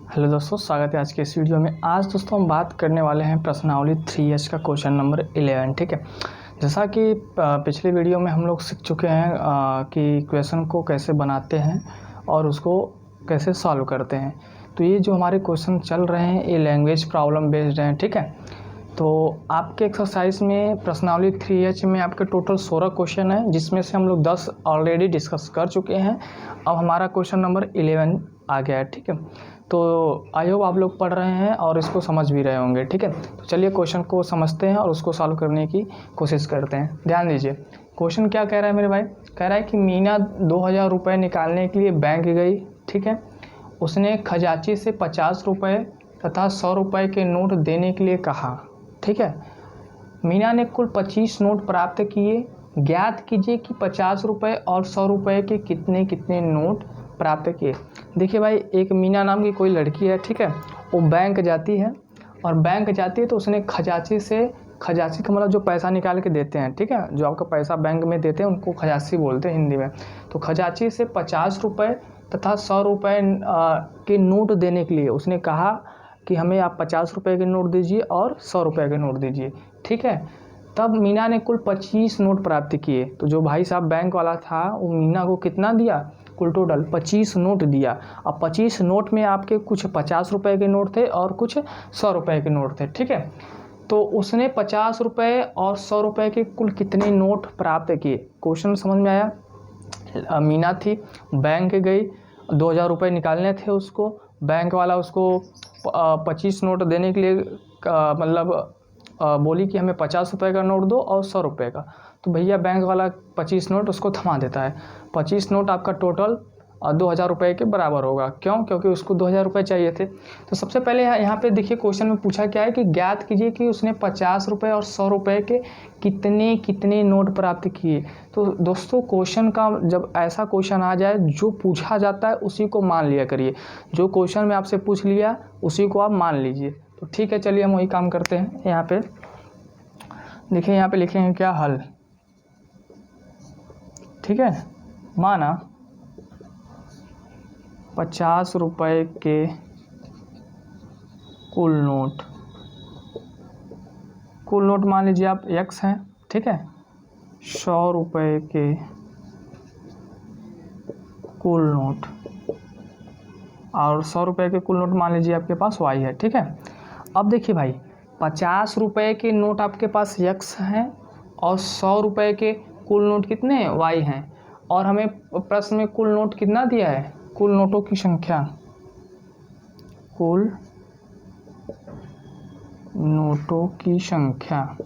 Hello दोस्तों, स्वागत है आज के इस वीडियो में। आज दोस्तों हम बात करने वाले हैं प्रश्नावली 3H का क्वेश्चन नंबर 11। ठीक है, जैसा कि पिछले वीडियो में हम लोग सीख चुके हैं कि क्वेश्चन को कैसे बनाते हैं और उसको कैसे सॉल्व करते हैं। तो ये जो हमारे क्वेश्चन चल रहे हैं ये लैंग्वेज प्रॉब्लम बेस्ड हैं। ठीक है, तो आपके एक्सरसाइज में प्रश्नावली 3H में आपके टोटल 16 क्वेश्चन है, जिसमें से हम लोग 10 ऑलरेडी डिस्कस कर चुके हैं। अब हमारा क्वेश्चन नंबर 11 आ गया है। ठीक है, तो आई होप आप लोग पढ़ रहे हैं और इसको समझ भी रहे होंगे। ठीक है, तो चलिए क्वेश्चन को समझते हैं और उसको सॉल्व करने की कोशिश करते हैं। ध्यान दीजिए, क्वेश्चन क्या कह रहा है मेरे भाई। कह रहा है कि मीना 2000 रुपये निकालने के लिए बैंक गई। ठीक है, उसने खजांची से 50 रुपये तथा 100 रुपये के नोट देने के लिए कहा। ठीक है, मीना ने कुल 25 नोट प्राप्त किए। ज्ञात कीजिए कि 50 रुपये और 100 रुपये के कितने कितने नोट प्राप्त किए। देखिए भाई, एक मीना नाम की कोई लड़की है। ठीक है, वो बैंक जाती है और बैंक जाती है तो उसने खजांची का मतलब जो पैसा निकाल के देते हैं। ठीक है, जो आपका पैसा बैंक में देते हैं उनको खजांची बोलते हैं हिंदी में। तो खजांची से 50 रुपये तथा 100 रुपये के नोट देने के लिए उसने कहा कि हमें आप 50 रुपये के नोट दीजिए और 100 रुपये के नोट दीजिए। ठीक है, तब मीना ने कुल 25 नोट प्राप्त किए। तो जो भाई साहब बैंक वाला था वो मीना को कितना दिया, कुल टोटल 25 नोट दिया। अब 25 नोट में आपके कुछ 50 रुपये के नोट थे और कुछ 100 रुपये के नोट थे। ठीक है, तो उसने 50 रुपये और 100 रुपये के कुल कितने नोट प्राप्त किए। क्वेश्चन समझ में आया। मीना थी, बैंक गई, 2000 रुपये निकालने थे उसको। बैंक वाला उसको 25 नोट देने के लिए मतलब बोली कि हमें 50 रुपये का नोट दो और 100 रुपये का। तो भैया बैंक वाला 25 नोट उसको थमा देता है। 25 नोट आपका टोटल 2000 रुपये के बराबर होगा। क्यों? क्योंकि उसको 2000 रुपये चाहिए थे। तो सबसे पहले यहाँ पे देखिए क्वेश्चन में पूछा क्या है कि ज्ञात कीजिए कि उसने 50 रुपये और 100 रुपये के कितने कितने नोट प्राप्त किए। तो दोस्तों, क्वेश्चन का जब ऐसा क्वेश्चन आ जाए जो पूछा जाता है उसी को मान लिया करिए। जो क्वेश्चन में आपसे पूछ लिया उसी को आप मान लीजिए। तो ठीक है, चलिए हम वही काम करते हैं। यहाँ पे देखिए, यहाँ पे लिखेंगे क्या, हल। ठीक है, माना 50 रुपये के कुल नोट मान लीजिए आप x हैं। ठीक है, 100 रुपये के कुल नोट और 100 रुपये के कुल नोट मान लीजिए आपके पास y है। ठीक है, अब देखिए भाई, 50 रुपये के नोट आपके पास x हैं और 100 रुपये के कुल नोट कितने y हैं। और हमें प्रश्न में कुल नोट कितना दिया है, कुल नोटों की संख्या, कुल नोटों की संख्या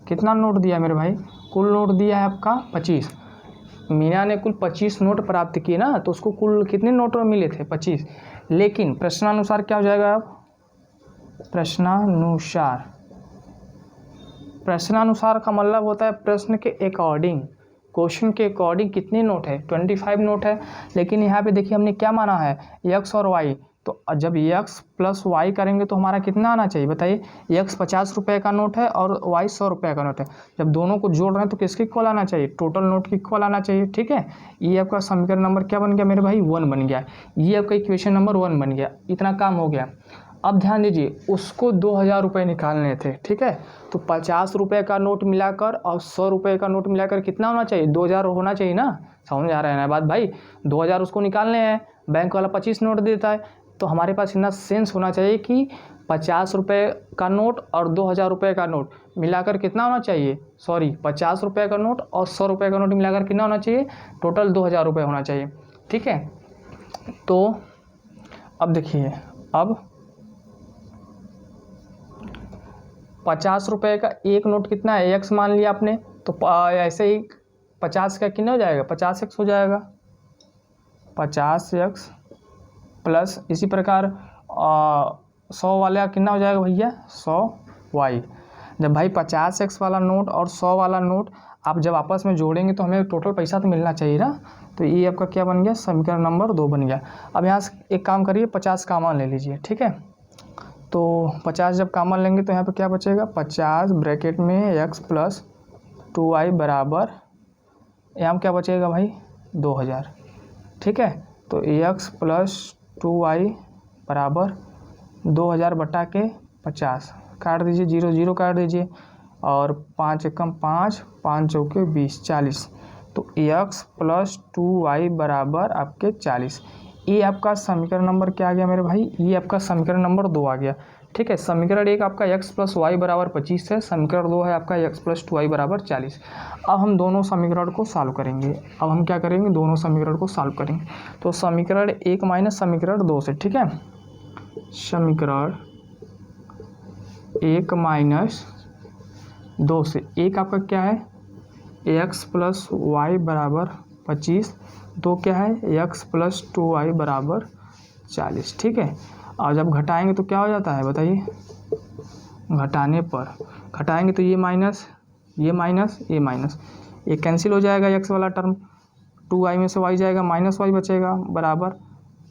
कितना नोट दिया मेरे भाई, कुल नोट दिया है आपका 25। मीना ने कुल 25 नोट प्राप्त किए ना, तो उसको कुल कितने नोट मिले थे, 25। लेकिन प्रश्नानुसार क्या हो जाएगा अब, प्रश्नानुसार का मतलब होता है प्रश्न के अकॉर्डिंग, क्वेश्चन के अकॉर्डिंग कितने नोट है, 25 नोट है। लेकिन यहाँ पे देखिए हमने क्या माना है, x और y। तो जब x प्लस y करेंगे तो हमारा कितना आना चाहिए बताइए। x 50 रुपये का नोट है और y 100 रुपये का नोट है। जब दोनों को जोड़ रहे हैं तो किसकी इक्वल आना चाहिए, टोटल नोट की इक्वल आना चाहिए। ठीक है, ये आपका समीकरण नंबर क्या बन गया मेरे भाई, 1 बन गया। ये आपका इक्वेशन नंबर 1 बन गया। इतना काम हो गया। अब ध्यान दीजिए, उसको 2000 रुपये निकालने थे। ठीक है, तो 50 रुपये का नोट मिलाकर और 100 रुपये का नोट मिलाकर कितना होना चाहिए, 2000 होना चाहिए ना। समझ आ रहा है ना बात भाई, 2000 उसको निकालने हैं, बैंक वाला 25 नोट देता है। तो हमारे पास इतना सेंस होना चाहिए कि 50 रुपये का नोट और 2000 रुपये का नोट मिलाकर कितना होना चाहिए, 50 रुपये का नोट और 100 रुपये का नोट मिलाकर कितना होना चाहिए, टोटल 2000 रुपये होना चाहिए। ठीक है, तो अब देखिए, अब 50 रुपये का एक नोट कितना है, x मान लिया आपने। तो ऐसे ही 50 का कितना हो जाएगा, 50x हो जाएगा, 50x प्लस इसी प्रकार 100 वाला कितना हो जाएगा भैया, 100y। जब भाई 50x वाला नोट और 100 वाला नोट आप जब आपस में जोड़ेंगे तो हमें टोटल पैसा तो मिलना चाहिए ना। तो ये आपका क्या बन गया, समीकरण नंबर 2 बन गया। अब यहाँ से एक काम करिए, 50 कॉमन ले लीजिए। ठीक है, तो 50 जब कॉमन लेंगे तो यहाँ पे क्या बचेगा, 50 ब्रैकेट में x प्लस 2y बराबर, यहाँ क्या बचेगा भाई, 2000। ठीक है, तो x प्लस 2y बराबर 2000 बटा के 50, काट दीजिए, 0 0 काट दीजिए, और 5 एकम 5, 5 चौके 20, 40। तो x + 2y बराबर आपके 40। ये आपका समीकरण नंबर क्या आ गया मेरे भाई? ये आपका समीकरण नंबर 2 आ गया। ठीक है, समीकरण 1 आपका x + y बराबर 25 है, समीकरण 2 है आपका x + 2y बराबर 40। अब हम दोनों समीकरण को सॉल्व करेंगे। अब हम क्या करेंगे? दोनों समीकरण को सॉल्व करेंगे। तो समीकरण 1 माइनस समीकरण 2 से, ठीक है, समीकरण 1 माइनस 2 से, एक आपका क्या है? x + y बराबर 25, 2 क्या है? x + 2y बराबर 40। ठीक है, और जब घटाएंगे तो क्या हो जाता है बताइए? घटाने पर घटाएंगे तो ये माइनस, ये माइनस, ये माइनस, ये कैंसिल हो जाएगा x वाला टर्म, 2y में से y जाएगा, -y बचेगा, बराबर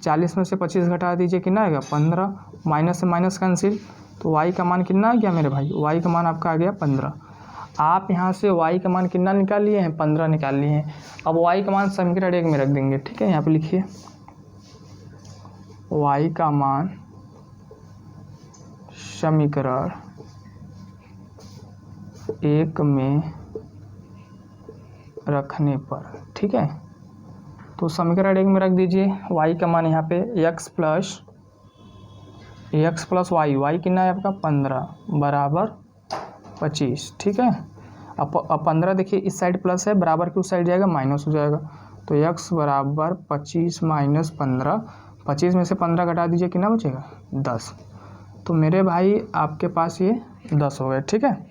40 में से 25 घटा दीजिए, कितना आएगा? 15, माइनस से माइनस कैंसिल, तो y का मान कितना आ गया मेरे भाई? y का मान आपका आ गया 15। आप यहाँ से y का मान कितना निकाल लिए हैं? 15 निकाल लिए हैं। अब y का मान समीकरण 1 में रख देंगे। ठीक है, यहाँ पे लिखिए y का मान समीकरण 1 में रखने पर, ठीक है, तो समीकरण 1 में रख दीजिए। y का मान यहाँ पे x + y कितना है आपका? 15 बराबर 25। ठीक है, अब 15 देखिए इस साइड प्लस है, बराबर की उस साइड जाएगा माइनस हो जाएगा, तो x बराबर 25 माइनस 15, 25 में से 15 घटा दीजिए, कितना बचेगा? 10। तो मेरे भाई आपके पास ये 10 हो गए। ठीक है,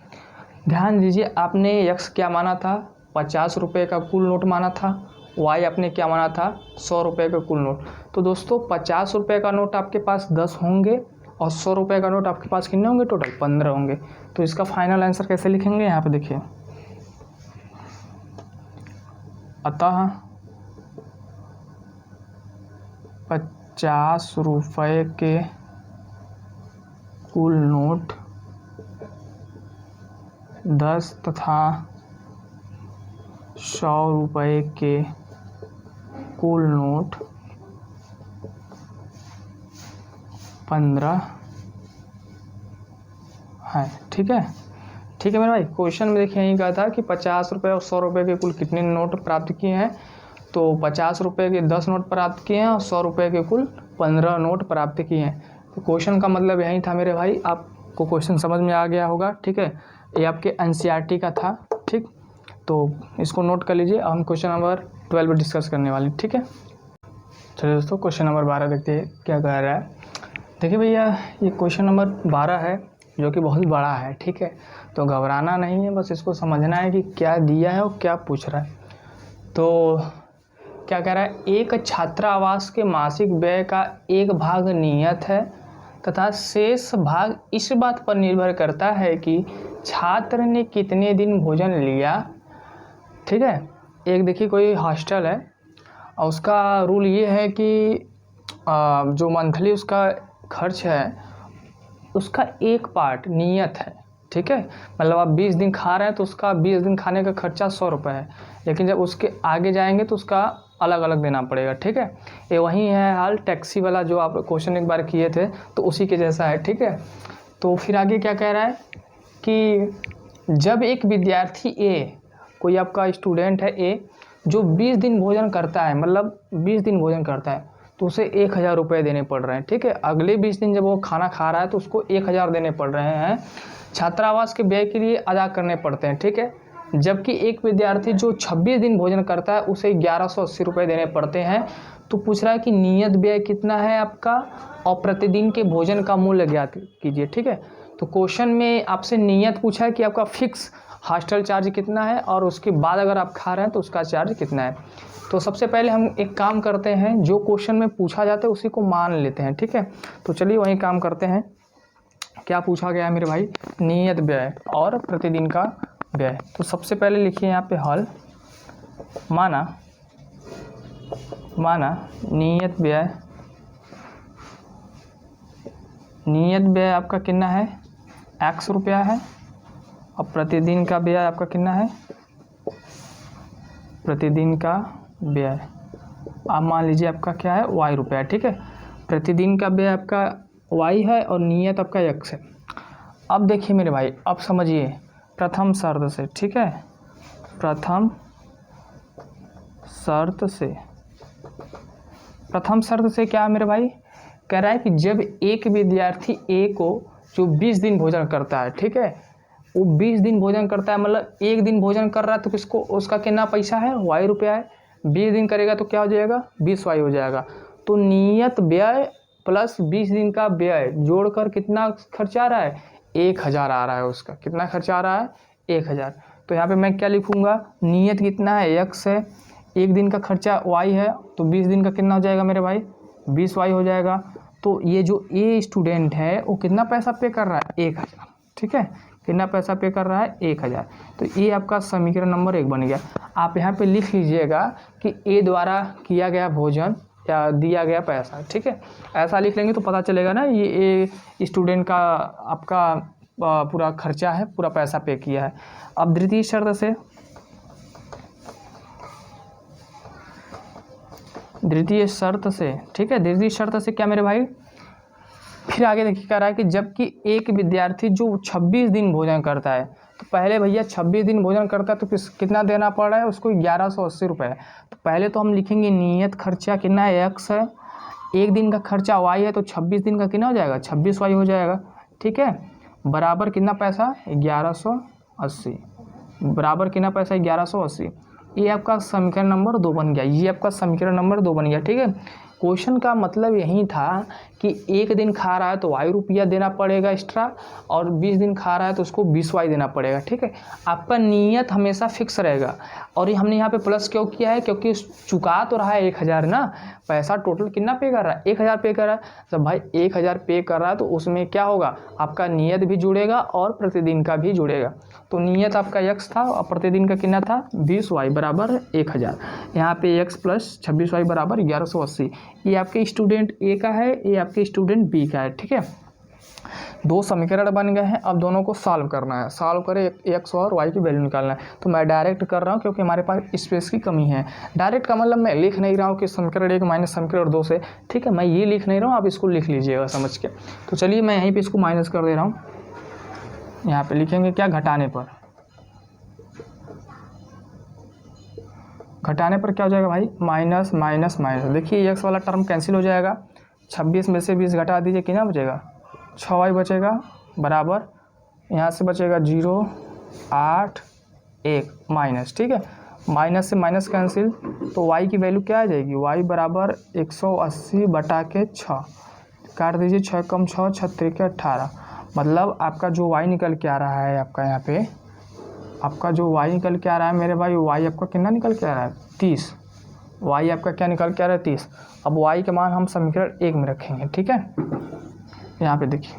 ध्यान दीजिए, आपने x क्या माना था? 50 रुपये का कुल नोट माना था, y आपने क्या माना था? 100 रुपये का कुल नोट। तो दोस्तों 50 रुपये का नोट आपके पास 10 होंगे और 100 रुपये का नोट आपके पास कितने होंगे? टोटल 15 होंगे। तो इसका फाइनल आंसर कैसे लिखेंगे? यहाँ पे देखिए, अतः 50 रुपये के कुल नोट 10 तथा 100 रुपये के कुल नोट 15 है। ठीक है, ठीक है मेरे भाई, क्वेश्चन में देखिए यही कहा था कि 50 रुपये और 100 रुपये के कुल कितने नोट प्राप्त किए हैं? तो 50 रुपये के 10 नोट प्राप्त किए हैं और 100 रुपये के कुल 15 नोट प्राप्त किए हैं। तो क्वेश्चन का मतलब यही था मेरे भाई, आपको क्वेश्चन समझ में आ गया होगा। ठीक है, ये आपके एनसीईआरटी का था। ठीक, तो इसको नोट कर लीजिए। हम क्वेश्चन नंबर 12 डिस्कस करने वाले। ठीक है, चलिए दोस्तों क्वेश्चन नंबर 12 देखते हैं क्या कह रहा है। देखिए भैया, ये क्वेश्चन नंबर 12 है जो कि बहुत बड़ा है। ठीक है, तो घबराना नहीं है, बस इसको समझना है कि क्या दिया है और क्या पूछ रहा है। तो क्या कह रहा है? एक छात्रावास के मासिक व्यय का एक भाग नियत है तथा शेष भाग इस बात पर निर्भर करता है कि छात्र ने कितने दिन भोजन लिया। ठीक है, एक देखिए कोई हॉस्टल है और उसका रूल ये है कि जो मंथली उसका खर्च है उसका एक पार्ट नियत है। ठीक है, मतलब आप 20 दिन खा रहे हैं तो उसका 20 दिन खाने का खर्चा 100 रुपये है, लेकिन जब उसके आगे जाएंगे तो उसका अलग अलग देना पड़ेगा। ठीक है, ये वही है हाल टैक्सी वाला जो आप क्वेश्चन एक बार किए थे, तो उसी के जैसा है। ठीक है, तो फिर आगे क्या कह रहा है कि जब एक विद्यार्थी ए, कोई आपका स्टूडेंट है ए, जो 20 दिन भोजन करता है, मतलब 20 दिन भोजन करता है, तो उसे 1000 रुपये देने पड़ रहे हैं। ठीक है, अगले 20 दिन जब वो खाना खा रहा है तो उसको 1000 देने पड़ रहे हैं, छात्रावास के व्यय के लिए अदा करने पड़ते हैं। ठीक है, जबकि एक विद्यार्थी जो 26 दिन भोजन करता है उसे 1180 रुपये देने पड़ते हैं। तो पूछ रहा है कि नियत व्यय कितना है आपका और प्रतिदिन के भोजन का मूल्य ज्ञात कीजिए। ठीक है, तो क्वेश्चन में आपसे नियत पूछा है कि आपका फिक्स हॉस्टल चार्ज कितना है और उसके बाद अगर आप खा रहे हैं तो उसका चार्ज कितना है। तो सबसे पहले हम एक काम करते हैं, जो क्वेश्चन में पूछा जाता है उसी को मान लेते हैं। ठीक है, तो चलिए वही काम करते हैं। क्या पूछा गया है मेरे भाई? नियत व्यय और प्रतिदिन का व्यय। तो सबसे पहले लिखिए यहाँ पे हल, माना नियत व्यय आपका कितना है? x रुपया है और प्रतिदिन का व्यय आपका कितना है? प्रतिदिन का व्यय आप मान लीजिए आपका क्या है? y रुपया। ठीक है, प्रतिदिन का व्यय आपका y है और नियत आपका x है। अब देखिए मेरे भाई, अब समझिए प्रथम शर्त से, ठीक है, प्रथम शर्त से क्या है मेरे भाई, कह रहा है कि जब एक विद्यार्थी A को जो 20 दिन भोजन करता है, ठीक है, वो 20 दिन भोजन करता है, मतलब एक दिन भोजन कर रहा है तो किसको, उसका कितना पैसा है, y रुपया है। 20 दिन करेगा तो क्या हो जाएगा, 20y हो जाएगा। तो नियत व्यय प्लस 20 दिन का व्यय जोड़कर कितना खर्चा आ रहा है, 1000 आ रहा है। उसका कितना खर्चा आ रहा है, 1000। तो यहाँ पे मैं क्या लिखूँगा, नियत कितना है, x है, एक दिन का खर्चा y है, तो 20 दिन का कितना हो जाएगा मेरे भाई, 20y हो जाएगा। तो ये जो ए स्टूडेंट है वो कितना पैसा पे कर रहा है, 1000, ठीक है, कितना पैसा पे कर रहा है, 1000। तो ये आपका समीकरण नंबर 1 बन गया। आप यहाँ पे लिख लीजिएगा कि ए द्वारा किया गया भोजन या दिया गया पैसा, ठीक है, ऐसा लिख लेंगे तो पता चलेगा ना ये ए स्टूडेंट का आपका पूरा खर्चा है, पूरा पैसा पे किया है। अब द्वितीय शर्त से, ठीक है, द्वितीय शर्त से क्या मेरे भाई, फिर आगे देखिए कह रहा है कि जबकि एक विद्यार्थी जो 26 दिन भोजन करता है, तो पहले भैया 26 दिन भोजन करता है तो कितना देना पड़ रहा है उसको, 1180 रुपये। तो पहले तो हम लिखेंगे नियत खर्चा कितना है, x है, एक दिन का खर्चा y है, तो 26 दिन का कितना हो जाएगा, 26y हो जाएगा, ठीक है, बराबर कितना पैसा, 1180, बराबर कितना पैसा, 1180। ये आपका समीकरण नंबर 2 बन गया, ये आपका समीकरण नंबर 2 बन गया, ठीक है। क्वेश्चन का मतलब यही था कि एक दिन खा रहा है तो y रुपया देना पड़ेगा एक्स्ट्रा, और 20 दिन खा रहा है तो उसको 20y देना पड़ेगा, ठीक है। आपका नियत हमेशा फिक्स रहेगा। और ये हमने यहाँ पे प्लस क्यों किया है, क्योंकि चुका तो रहा है 1000 ना, पैसा टोटल कितना पे कर रहा है, 1000 पे कर रहा है। जब भाई 1000 पे कर रहा है तो उसमें क्या होगा, आपका नियत भी जुड़ेगा और प्रतिदिन का भी जुड़ेगा। तो नियत आपका x था और प्रतिदिन का कितना था, 20y बराबर 1000। यहाँ पे x प्लस 26y बराबर 1180। ये आपके स्टूडेंट ए का है, ये आपके स्टूडेंट बी का है, ठीक है। दो समीकरण बन गए हैं, अब दोनों को सॉल्व करना है, सॉल्व करें x और y की वैल्यू निकालना है। तो मैं डायरेक्ट कर रहा हूँ क्योंकि हमारे पास स्पेस की कमी है। डायरेक्ट का मतलब मैं लिख नहीं रहा हूँ कि समीकरण 1 माइनस समीकरण 2 से, ठीक है, मैं ये लिख नहीं रहा हूँ, आप इसको लिख लीजिएगा समझ के। तो चलिए मैं यहीं पर इसको माइनस कर दे रहा हूँ। यहाँ पर लिखेंगे क्या, घटाने पर, घटाने पर क्या हो जाएगा भाई, माइनस माइनस माइनस। देखिए x वाला टर्म कैंसिल हो जाएगा, 26 में से 20 घटा दीजिए, कितना बचेगा, 6y बचेगा, बराबर यहाँ से बचेगा 0 8 1 माइनस, ठीक है, माइनस से माइनस कैंसिल, तो y की वैल्यू क्या आ जाएगी, y बराबर 180 बटा के 6, काट दीजिए, 6 कम 6 6 3 18। मतलब आपका जो y निकल के आ रहा है, आपका यहाँ पे आपका जो y निकल के आ रहा है मेरे भाई, y आपका कितना निकल के आ रहा है, 30। y आपका क्या निकल के आ रहा है, 30। अब y के मान हम समीकरण 1 में रखेंगे, ठीक है। यहाँ पे देखिए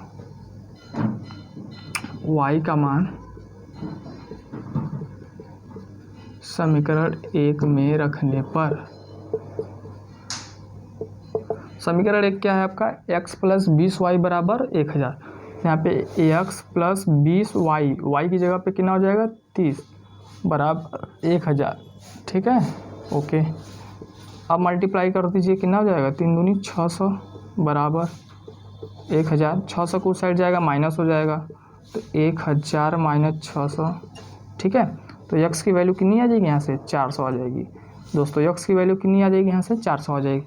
y का मान समीकरण 1 में रखने पर, समीकरण 1 क्या है आपका, x प्लस 20y बराबर 1000। यहाँ पे x प्लस 20y, y की जगह पे कितना हो जाएगा, 30 बराबर 1000, ठीक है, ओके। अब मल्टीप्लाई कर दीजिए, कितना हो जाएगा, 3 दूनी 600 बराबर 1000। 600 को उस साइड जाएगा, माइनस हो जाएगा, तो 1000 माइनस 600, ठीक है। तो x की वैल्यू कितनी आ जाएगी, यहाँ से 400 आ जाएगी। दोस्तों x की वैल्यू कितनी आ जाएगी, यहाँ से 400 आ जाएगी।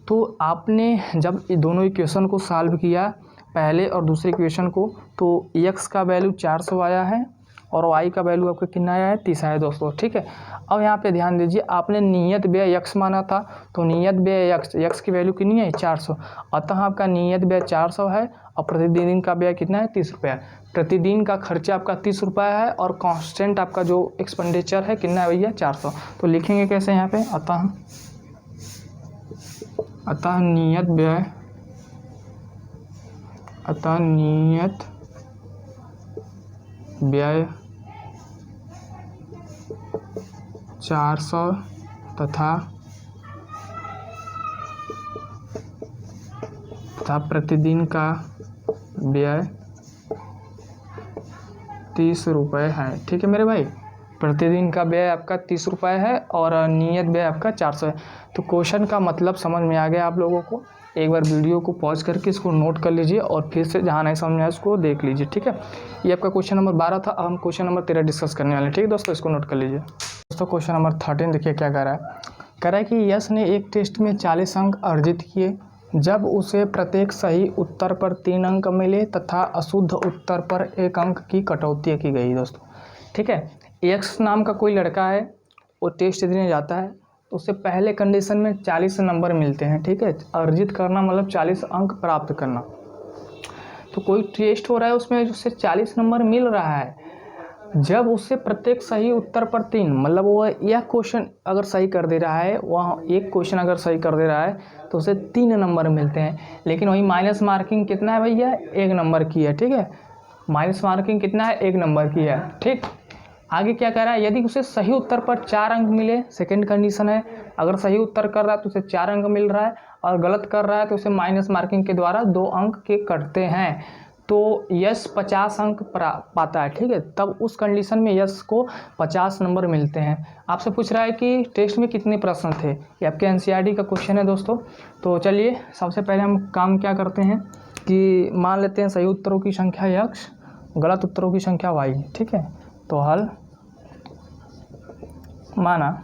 तो आपने जब ये दोनों इक्वेशन को सॉल्व किया, पहले और दूसरे इक्वेशन को, तो x का वैल्यू 400 आया है और y का वैल्यू आपका कितना आया है, 30 आया दोस्तों, ठीक है। अब यहाँ पे ध्यान दीजिए, आपने नियत व्यय x माना था, तो नियत व्यय x की वैल्यू कितनी है, 400। अतः आपका नियत व्यय 400 है और प्रतिदिन का व्यय कितना है, 30 रुपये। प्रतिदिन का खर्चा आपका 30 रुपये है और कांस्टेंट आपका जो एक्सपेंडिचर है कितना है भैया, 400। तो लिखेंगे कैसे यहाँ पे, अतः नियत व्यय 400 तथा प्रतिदिन का व्यय 30 रुपये है, ठीक है मेरे भाई। प्रतिदिन का व्यय आपका 30 रुपये है और नियत व्यय आपका 400 है। तो क्वेश्चन का मतलब समझ में आ गया आप लोगों को। एक बार वीडियो को पॉज करके इसको नोट कर लीजिए और फिर से जहाँ नहीं समझ आए उसको देख लीजिए, ठीक है। ये आपका क्वेश्चन नंबर 12 था। अब हम क्वेश्चन नंबर 13 डिस्कस करने वाले हैं, ठीक है दोस्तों, इसको नोट कर लीजिए। दोस्तों क्वेश्चन नंबर 13 देखिए क्या कह रहा है। कह रहा है कि यश ने एक टेस्ट में 40 अंक अर्जित किए जब उसे प्रत्येक सही उत्तर पर 3 अंक मिले तथा अशुद्ध उत्तर पर 1 अंक की कटौती की गई। दोस्तों ठीक है, यश नाम का कोई लड़का है, वो टेस्ट देने जाता है तो उससे पहले कंडीशन में 40 नंबर मिलते हैं, ठीक है। अर्जित करना मतलब 40 अंक प्राप्त करना। तो कोई टेस्ट हो रहा है उसमें उससे 40 नंबर मिल रहा है, जब उससे प्रत्येक सही उत्तर पर 3, मतलब वो यह क्वेश्चन अगर सही कर दे रहा है, वह एक क्वेश्चन अगर सही कर दे रहा है तो उसे 3 नंबर मिलते हैं। लेकिन वही माइनस मार्किंग कितना है भैया, 1 नंबर की है, ठीक है। माइनस मार्किंग कितना है, 1 नंबर की है, ठीक। आगे क्या कह रहा है, यदि उसे सही उत्तर पर 4 अंक मिले, सेकेंड कंडीशन है, अगर सही उत्तर कर रहा है तो उसे 4 अंक मिल रहा है और गलत कर रहा है तो उसे माइनस मार्किंग के द्वारा 2 अंक के कटते हैं, तो यश 50 अंक पाता है, ठीक है। तब उस कंडीशन में यश को 50 नंबर मिलते हैं। आपसे पूछ रहा है कि टेस्ट में कितने प्रश्न थे, ये आपके एनसीईआरटी का क्वेश्चन है दोस्तों। तो चलिए सबसे पहले हम काम क्या करते हैं कि मान लेते हैं सही उत्तरों की संख्या x, गलत उत्तरों की संख्या y, ठीक है। तो हल माना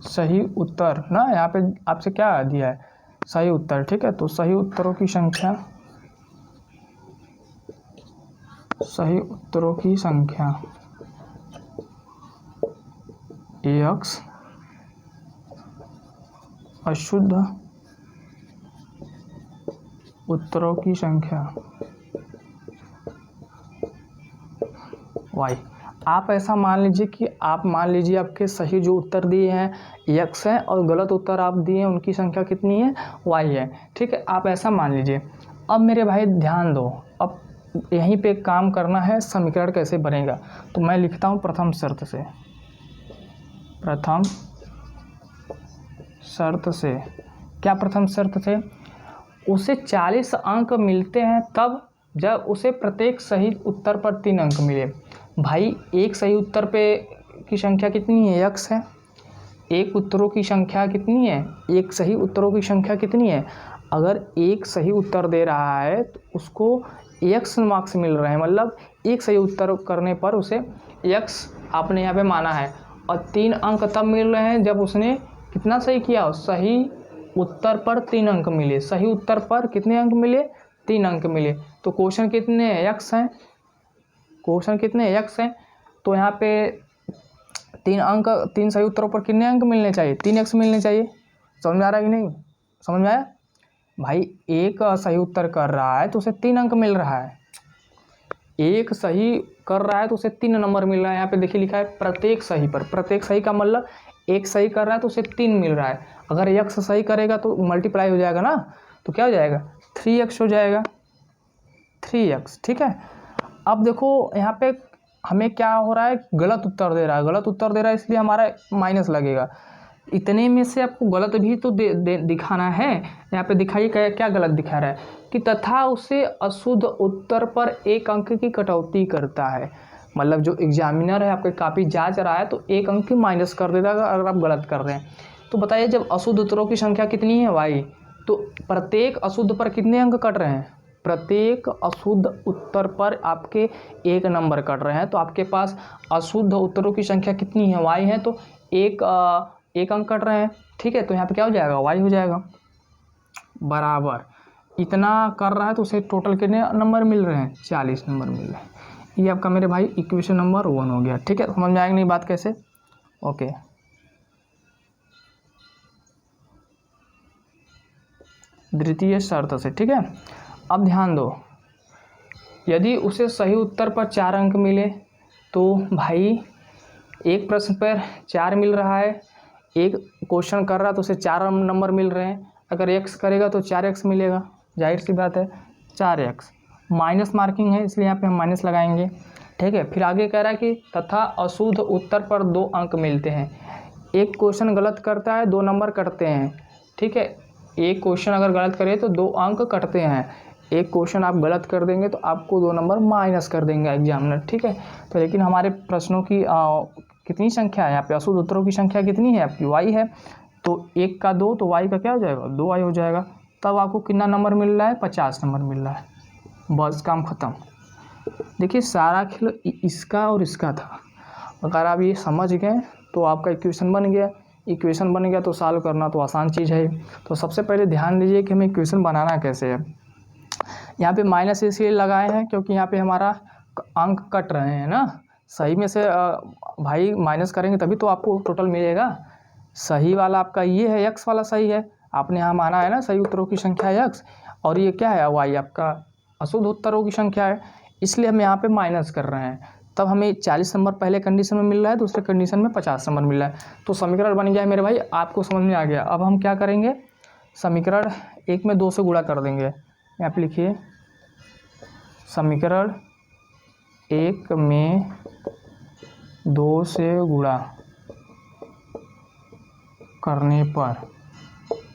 सही उत्तर ना, यहाँ पे आपसे क्या दिया है, सही उत्तर, ठीक है। तो सही उत्तरों की संख्या, सही उत्तरों की संख्या x, अशुद्ध उत्तरों की संख्या y। आप ऐसा मान लीजिए कि आपके सही जो उत्तर दिए हैं x है और गलत उत्तर आप दिए हैं उनकी संख्या कितनी है, y है, ठीक है। आप ऐसा मान लीजिए। अब मेरे भाई ध्यान दो, अब यहीं पे काम करना है, समीकरण कैसे बनेगा। तो मैं लिखता हूँ प्रथम शर्त से, प्रथम शर्त से क्या, प्रथम शर्त से उसे 40 अंक मिलते हैं तब जब उसे प्रत्येक सही उत्तर पर 3 अंक मिले। भाई एक सही उत्तर पे की संख्या कितनी है, x है। एक उत्तरों की संख्या कितनी है, एक सही उत्तरों की संख्या कितनी है। अगर एक सही उत्तर दे रहा है तो उसको x मार्क्स मिल रहे हैं, मतलब एक सही उत्तर करने पर उसे x आपने यहाँ पे माना है, और 3 अंक तब मिल रहे हैं जब उसने कितना सही किया, सही उत्तर पर 3 अंक मिले। सही उत्तर पर कितने अंक मिले, 3 अंक मिले। तो क्वेश्चन कितने x हैं, क्वेश्चन कितने x हैं, तो यहाँ पे 3 अंक, 3 सही उत्तरों पर कितने अंक मिलने चाहिए, 3x मिलने चाहिए। समझ में आ रहा है कि नहीं, समझ में आया भाई। एक सही उत्तर कर रहा है तो उसे 3 अंक मिल रहा है, एक सही कर रहा है तो उसे 3 नंबर मिल रहा है। यहाँ पे देखिए लिखा है प्रत्येक सही पर, प्रत्येक सही का मतलब एक सही कर रहा है तो उसे 3 मिल रहा है। अगर x सही करेगा तो मल्टीप्लाई हो जाएगा ना, तो क्या हो जाएगा, 3x हो जाएगा, 3x, ठीक है। अब देखो यहाँ पे हमें क्या हो रहा है, गलत उत्तर दे रहा है, गलत उत्तर दे रहा है इसलिए हमारा माइनस लगेगा। इतने में से आपको गलत भी तो दिखाना है। यहाँ पे दिखाइए क्या गलत दिखा रहा है कि तथा उसे अशुद्ध उत्तर पर 1 अंक की कटौती करता है। मतलब जो एग्जामिनर है आपकी कापी जांच रहा है तो 1 अंक की माइनस कर देता है अगर आप गलत कर रहे हैं। तो बताइए जब अशुद्ध उत्तरों की संख्या कितनी है y, तो प्रत्येक अशुद्ध पर कितने अंक कट रहे हैं, प्रत्येक अशुद्ध उत्तर पर आपके 1 नंबर कट रहे हैं। तो आपके पास अशुद्ध उत्तरों की संख्या कितनी है, y है, तो एक अंक कट रहे हैं, ठीक है। तो यहाँ पे क्या हो जाएगा, y हो जाएगा बराबर इतना कर रहा है तो उसे टोटल कितने नंबर मिल रहे हैं, 40 नंबर मिल रहे हैं। ये आपका मेरे भाई इक्वेशन नंबर 1 हो गया, ठीक है। समझ में आएगी नहीं बात कैसे, ओके। द्वितीय शर्त से, ठीक है। अब ध्यान दो, यदि उसे सही उत्तर पर 4 अंक मिले तो भाई एक प्रश्न पर 4 मिल रहा है, एक क्वेश्चन कर रहा तो उसे 4 नंबर मिल रहे हैं। अगर x करेगा तो 4x मिलेगा, जाहिर सी बात है 4x। माइनस मार्किंग है इसलिए यहाँ पे हम माइनस लगाएंगे, ठीक है। फिर आगे कह रहा है कि तथा अशुद्ध उत्तर पर 2 अंक मिलते हैं। एक क्वेश्चन गलत करता है 2 नंबर कटते हैं, ठीक है। एक क्वेश्चन अगर गलत करे तो 2 अंक कटते हैं, एक क्वेश्चन आप गलत कर देंगे तो आपको 2 नंबर माइनस कर देंगे एग्जामिनर, ठीक है। तो लेकिन हमारे प्रश्नों की कितनी संख्या है यहाँ पे, अशुद्ध उत्तरों की संख्या कितनी है आपकी, y है। तो 1 का 2 तो y का क्या हो जाएगा, 2y हो जाएगा। तब आपको कितना नंबर मिल रहा है, 50 नंबर मिल रहा है। बस काम ख़त्म। देखिए सारा खेल इसका और इसका था। अगर आप ये समझ गए तो आपका इक्वेशन बन गया। इक्वेशन बन गया तो सॉल्व करना तो आसान चीज़ है। तो सबसे पहले ध्यान दीजिए कि हमें इक्वेशन बनाना कैसे है। यहाँ पे माइनस इसलिए लगाए हैं क्योंकि यहाँ पे हमारा अंक कट रहे हैं ना। सही में से भाई माइनस करेंगे तभी तो आपको टोटल मिलेगा। सही वाला आपका ये है, एक्स वाला सही है, आपने यहाँ माना है ना सही उत्तरों की संख्या है एक्स, और ये क्या है, वाई आपका अशुद्ध उत्तरों की संख्या है, इसलिए हम यहाँ पे माइनस कर रहे हैं। तब हमें 40 नंबर पहले कंडीशन में मिल रहा है, दूसरे कंडीशन में 50 नंबर मिल रहा है। तो समीकरण बन गया है मेरे भाई, आपको समझ में आ गया। अब हम क्या करेंगे, समीकरण 1 में 2 से गुणा कर देंगे। यहाँ पे लिखिए समीकरण 1 में 2 से गुणा करने पर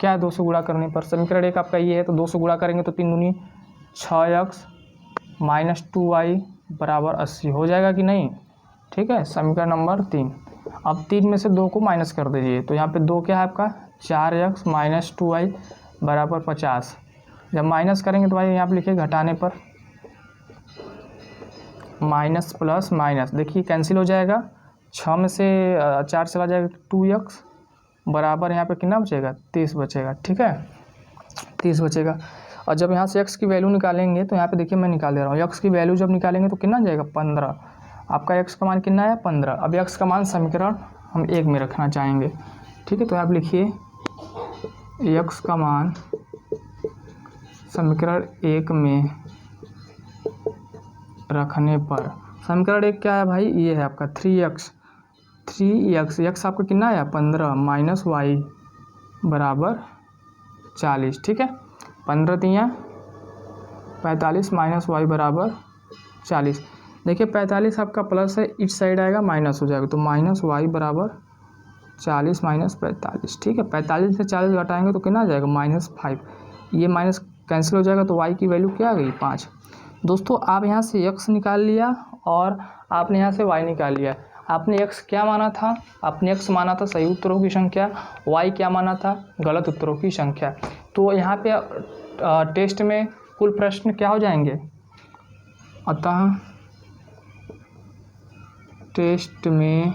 क्या है, 2 से गुणा करने पर समीकरण 1 आपका ये है, तो 2 से गुणा करेंगे तो 3 दूनी 6x माइनस 2y बराबर 80 हो जाएगा कि नहीं। ठीक है, समीकरण नंबर 3। अब 3 में से 2 को माइनस कर दीजिए, तो यहाँ पे 2 क्या है आपका 4x माइनस 2y बराबर 50। जब माइनस करेंगे तो भाई यहाँ पे लिखिए घटाने पर माइनस प्लस माइनस, देखिए कैंसिल हो जाएगा, 6 में से 4 चला जाएगा, 2x बराबर यहाँ पे कितना बचेगा, 30 बचेगा। ठीक है, 30 बचेगा। और जब यहाँ से x की वैल्यू निकालेंगे तो यहाँ पे देखिए मैं निकाल दे रहा हूँ, x की वैल्यू जब निकालेंगे तो कितना जाएगा 15। आपका x का मान कितना है 15। अब x का मान समीकरण हम 1 में रखना चाहेंगे। ठीक है, तो आप लिखिए x का मान समीकरण 1 में रखने पर, समीकरण 1 क्या है भाई, ये है आपका 3x x आपका कितना है 15 माइनस वाई बराबर 40। ठीक है, 15 तियाँ 45 माइनस वाई बराबर 40। देखिए 45 आपका प्लस है, इस साइड आएगा माइनस हो जाएगा, तो माइनस वाई बराबर 40 माइनस 45। ठीक है, 45 से 40 घटाएंगे तो कितना आ जाएगा -5। ये माइनस कैंसिल हो जाएगा, तो वाई की वैल्यू क्या आ गई 5। दोस्तों आप यहाँ से x निकाल लिया और आपने यहाँ से y निकाल लिया। आपने x क्या माना था, आपने x माना था सही उत्तरों की संख्या, y क्या माना था गलत उत्तरों की संख्या। तो यहाँ पे टेस्ट में कुल प्रश्न क्या हो जाएंगे, अतः टेस्ट में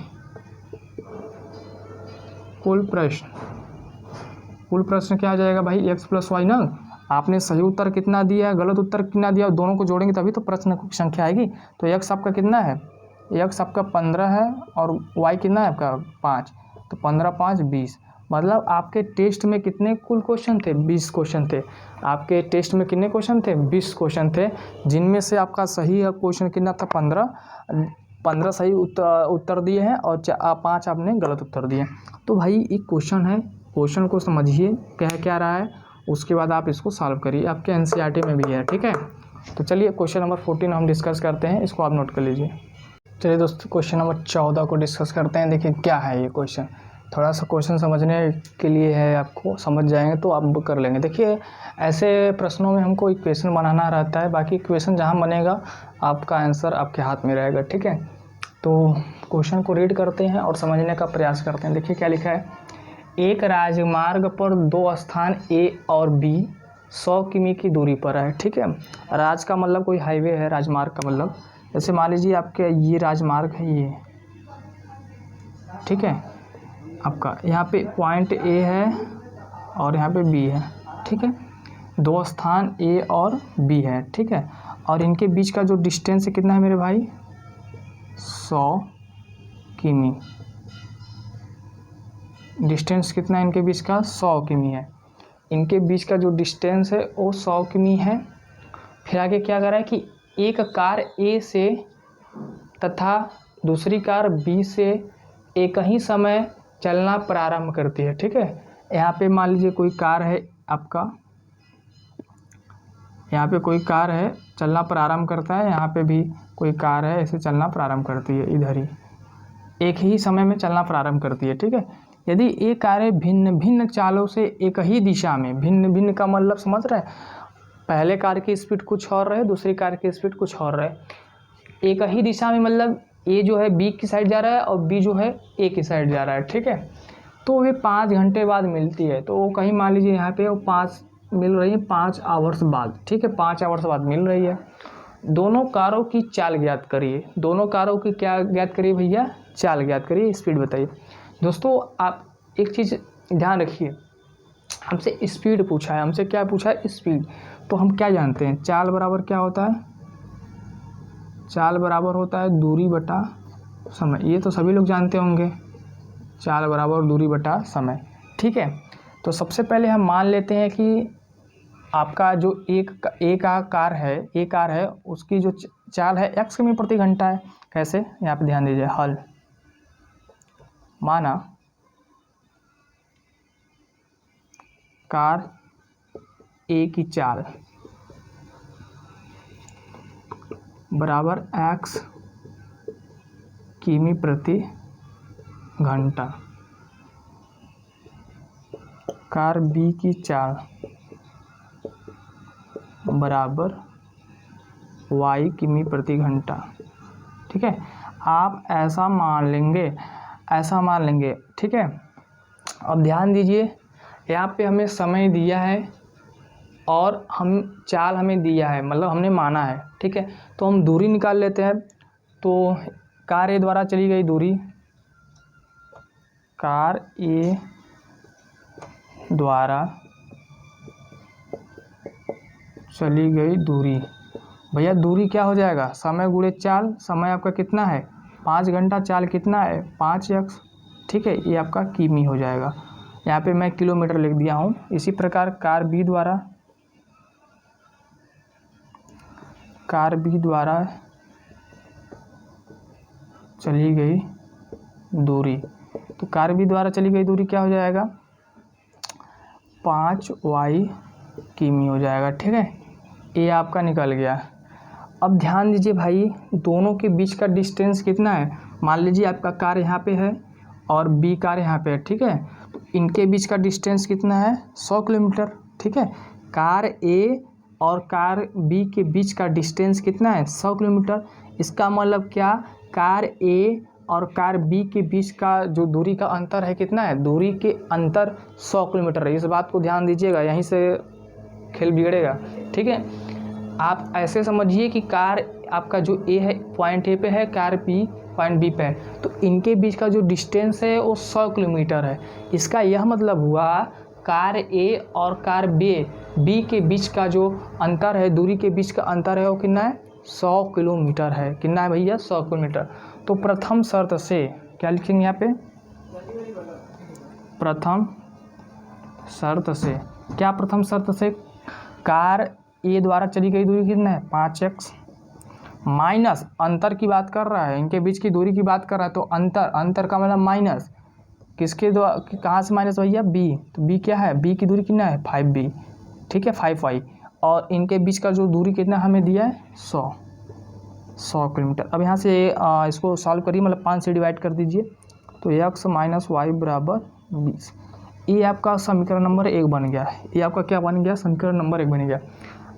कुल प्रश्न क्या हो जाएगा भाई, x प्लस वाई ना। आपने सही उत्तर कितना दिया है, गलत उत्तर कितना दिया, दोनों को जोड़ेंगे तभी तो प्रश्न की संख्या आएगी। तो x आपका कितना है, x आपका 15 है और y कितना है आपका 5, तो 15 5 20। मतलब आपके टेस्ट में कितने कुल क्वेश्चन थे, 20 क्वेश्चन थे। आपके टेस्ट में कितने क्वेश्चन थे, 20 क्वेश्चन थे, जिनमें से आपका सही क्वेश्चन कितना था 15 सही उत्तर दिए हैं और 5 आपने गलत उत्तर दिए। तो भाई एक क्वेश्चन है, क्वेश्चन को समझिए कह क्या रहा है, उसके बाद आप इसको सॉल्व करिए, आपके एनसीईआरटी में भी है। ठीक है, तो चलिए क्वेश्चन नंबर 14 हम डिस्कस करते हैं, इसको आप नोट कर लीजिए। चलिए दोस्तों क्वेश्चन नंबर 14 को डिस्कस करते हैं। देखिए क्या है ये क्वेश्चन, थोड़ा सा क्वेश्चन समझने के लिए है, आपको समझ जाएंगे तो आप कर लेंगे। देखिए ऐसे प्रश्नों में हमको इक्वेशन बनाना रहता है, बाकी इक्वेशन जहाँ बनेगा आपका आंसर आपके हाथ में रहेगा। ठीक है, तो क्वेश्चन को रीड करते हैं और समझने का प्रयास करते हैं। देखिए क्या लिखा है, एक राजमार्ग पर 2 स्थान A और B 100 किमी की दूरी पर है। ठीक है, राज का मतलब कोई हाईवे है, राजमार्ग का मतलब जैसे मान लीजिए आपके ये राजमार्ग है ये। ठीक है, आपका यहाँ पे पॉइंट A है और यहाँ पे B है। ठीक है, 2 स्थान A और B है। ठीक है, और इनके बीच का जो डिस्टेंस कितना है मेरे भाई 100 किमी। डिस्टेंस कितना है इनके बीच का 100 किमी है। इनके बीच का जो डिस्टेंस है वो 100 किमी है। फिर आगे क्या कर रहा है कि एक कार A से तथा दूसरी कार B से एक ही समय चलना प्रारंभ करती है। ठीक है, यहाँ पे मान लीजिए कोई कार है आपका, यहाँ पे कोई कार है चलना प्रारंभ करता है, यहाँ पे भी कोई कार है ऐसे चलना प्रारंभ करती है, इधर ही एक ही समय में चलना प्रारंभ करती है। ठीक है, यदि ये कारें भिन्न भिन्न चालों से एक ही दिशा में, भिन्न भिन्न का मतलब समझ रहे हैं, पहले कार की स्पीड कुछ और रहे, दूसरी कार की स्पीड कुछ और रहे, एक ही दिशा में मतलब ए जो है बी की साइड जा रहा है और बी जो है ए की साइड जा रहा है। ठीक है, तो वे 5 घंटे बाद मिलती है। तो वो कहीं मान लीजिए यहाँ पे वो 5 मिल रही है 5 आवर्स बाद, ठीक है, 5 आवर्स बाद मिल रही है। दोनों कारों की चाल ज्ञात करिए। दोनों कारों की क्या ज्ञात करिए भैया? चाल ज्ञात करिए, स्पीड बताइए। दोस्तों आप एक चीज़ ध्यान रखिए, हमसे स्पीड पूछा है, हमसे क्या पूछा है? स्पीड। तो हम क्या जानते हैं? चाल बराबर क्या होता है? चाल बराबर होता है दूरी बटा समय। ये तो सभी लोग जानते होंगे, चाल बराबर दूरी बटा समय, ठीक है। तो सबसे पहले हम मान लेते हैं कि आपका जो एक कार है उसकी जो चाल है x किमी प्रति घंटा है। कैसे? यहाँ पे ध्यान दीजिए, हल माना कार ए की चाल बराबर x किमी प्रति घंटा, कार बी की चाल बराबर y किमी प्रति घंटा, ठीक है। आप ऐसा मान लेंगे, ठीक है। अब ध्यान दीजिए, यहाँ पे हमें समय दिया है और हम चाल हमें दिया है, मतलब हमने माना है, ठीक है। तो हम दूरी निकाल लेते हैं। तो कार ए द्वारा चली गई दूरी, कार ए द्वारा चली गई दूरी, भैया दूरी क्या हो जाएगा? समय गुणे चाल। समय आपका कितना है? 5 घंटा। चाल कितना है? 5x, ठीक है। ये आपका किमी हो जाएगा। यहाँ पे मैं किलोमीटर लिख दिया हूँ। इसी प्रकार कार बी द्वारा चली गई दूरी, तो कार बी द्वारा चली गई दूरी क्या हो जाएगा? 5y किमी हो जाएगा, ठीक है। ये आपका निकल गया। अब ध्यान दीजिए भाई, दोनों के बीच का डिस्टेंस कितना है? मान लीजिए आपका कार यहाँ पे है और बी कार यहाँ पे है, ठीक है। तो इनके बीच का डिस्टेंस कितना है? 100 किलोमीटर, ठीक है। कार ए और कार बी के बीच का डिस्टेंस कितना है? 100 किलोमीटर। इसका मतलब क्या? कार ए और कार बी के बीच का जो दूरी का अंतर है कितना है? दूरी के अंतर 100 किलोमीटर है। इस बात को ध्यान दीजिएगा, यहीं से खेल बिगड़ेगा, ठीक है। आप ऐसे समझिए कि कार आपका जो ए है पॉइंट ए पे है, कार बी पॉइंट बी पे है, तो इनके बीच का जो डिस्टेंस है वो 100 किलोमीटर है। इसका यह मतलब हुआ कार ए और कार बी के बीच का जो अंतर है, दूरी के बीच का अंतर है, वो कितना है? 100 किलोमीटर है। कितना है भैया? 100 किलोमीटर। तो प्रथम शर्त से क्या लिखेंगे यहाँ पे? प्रथम शर्त से क्या? प्रथम शर्त से कार ए द्वारा चली गई दूरी कितना है? 5x माइनस अंतर की बात कर रहा है, इनके बीच की दूरी की बात कर रहा है, तो अंतर का मतलब माइनस किसके द्वारा, कहाँ से माइनस भैया? बी। तो बी क्या है? बी की दूरी कितना है? 5b, ठीक है, 5y। और इनके बीच का जो दूरी कितना हमें दिया है? 100 किलोमीटर। अब यहाँ से इसको सॉल्व करिए, मतलब 5 से डिवाइड कर दीजिए, तो x माइनस वाई बराबर 20। ये आपका समीकरण नंबर 1 बन गया। ये आपका क्या बन गया? समीकरण नंबर 1 बन गया।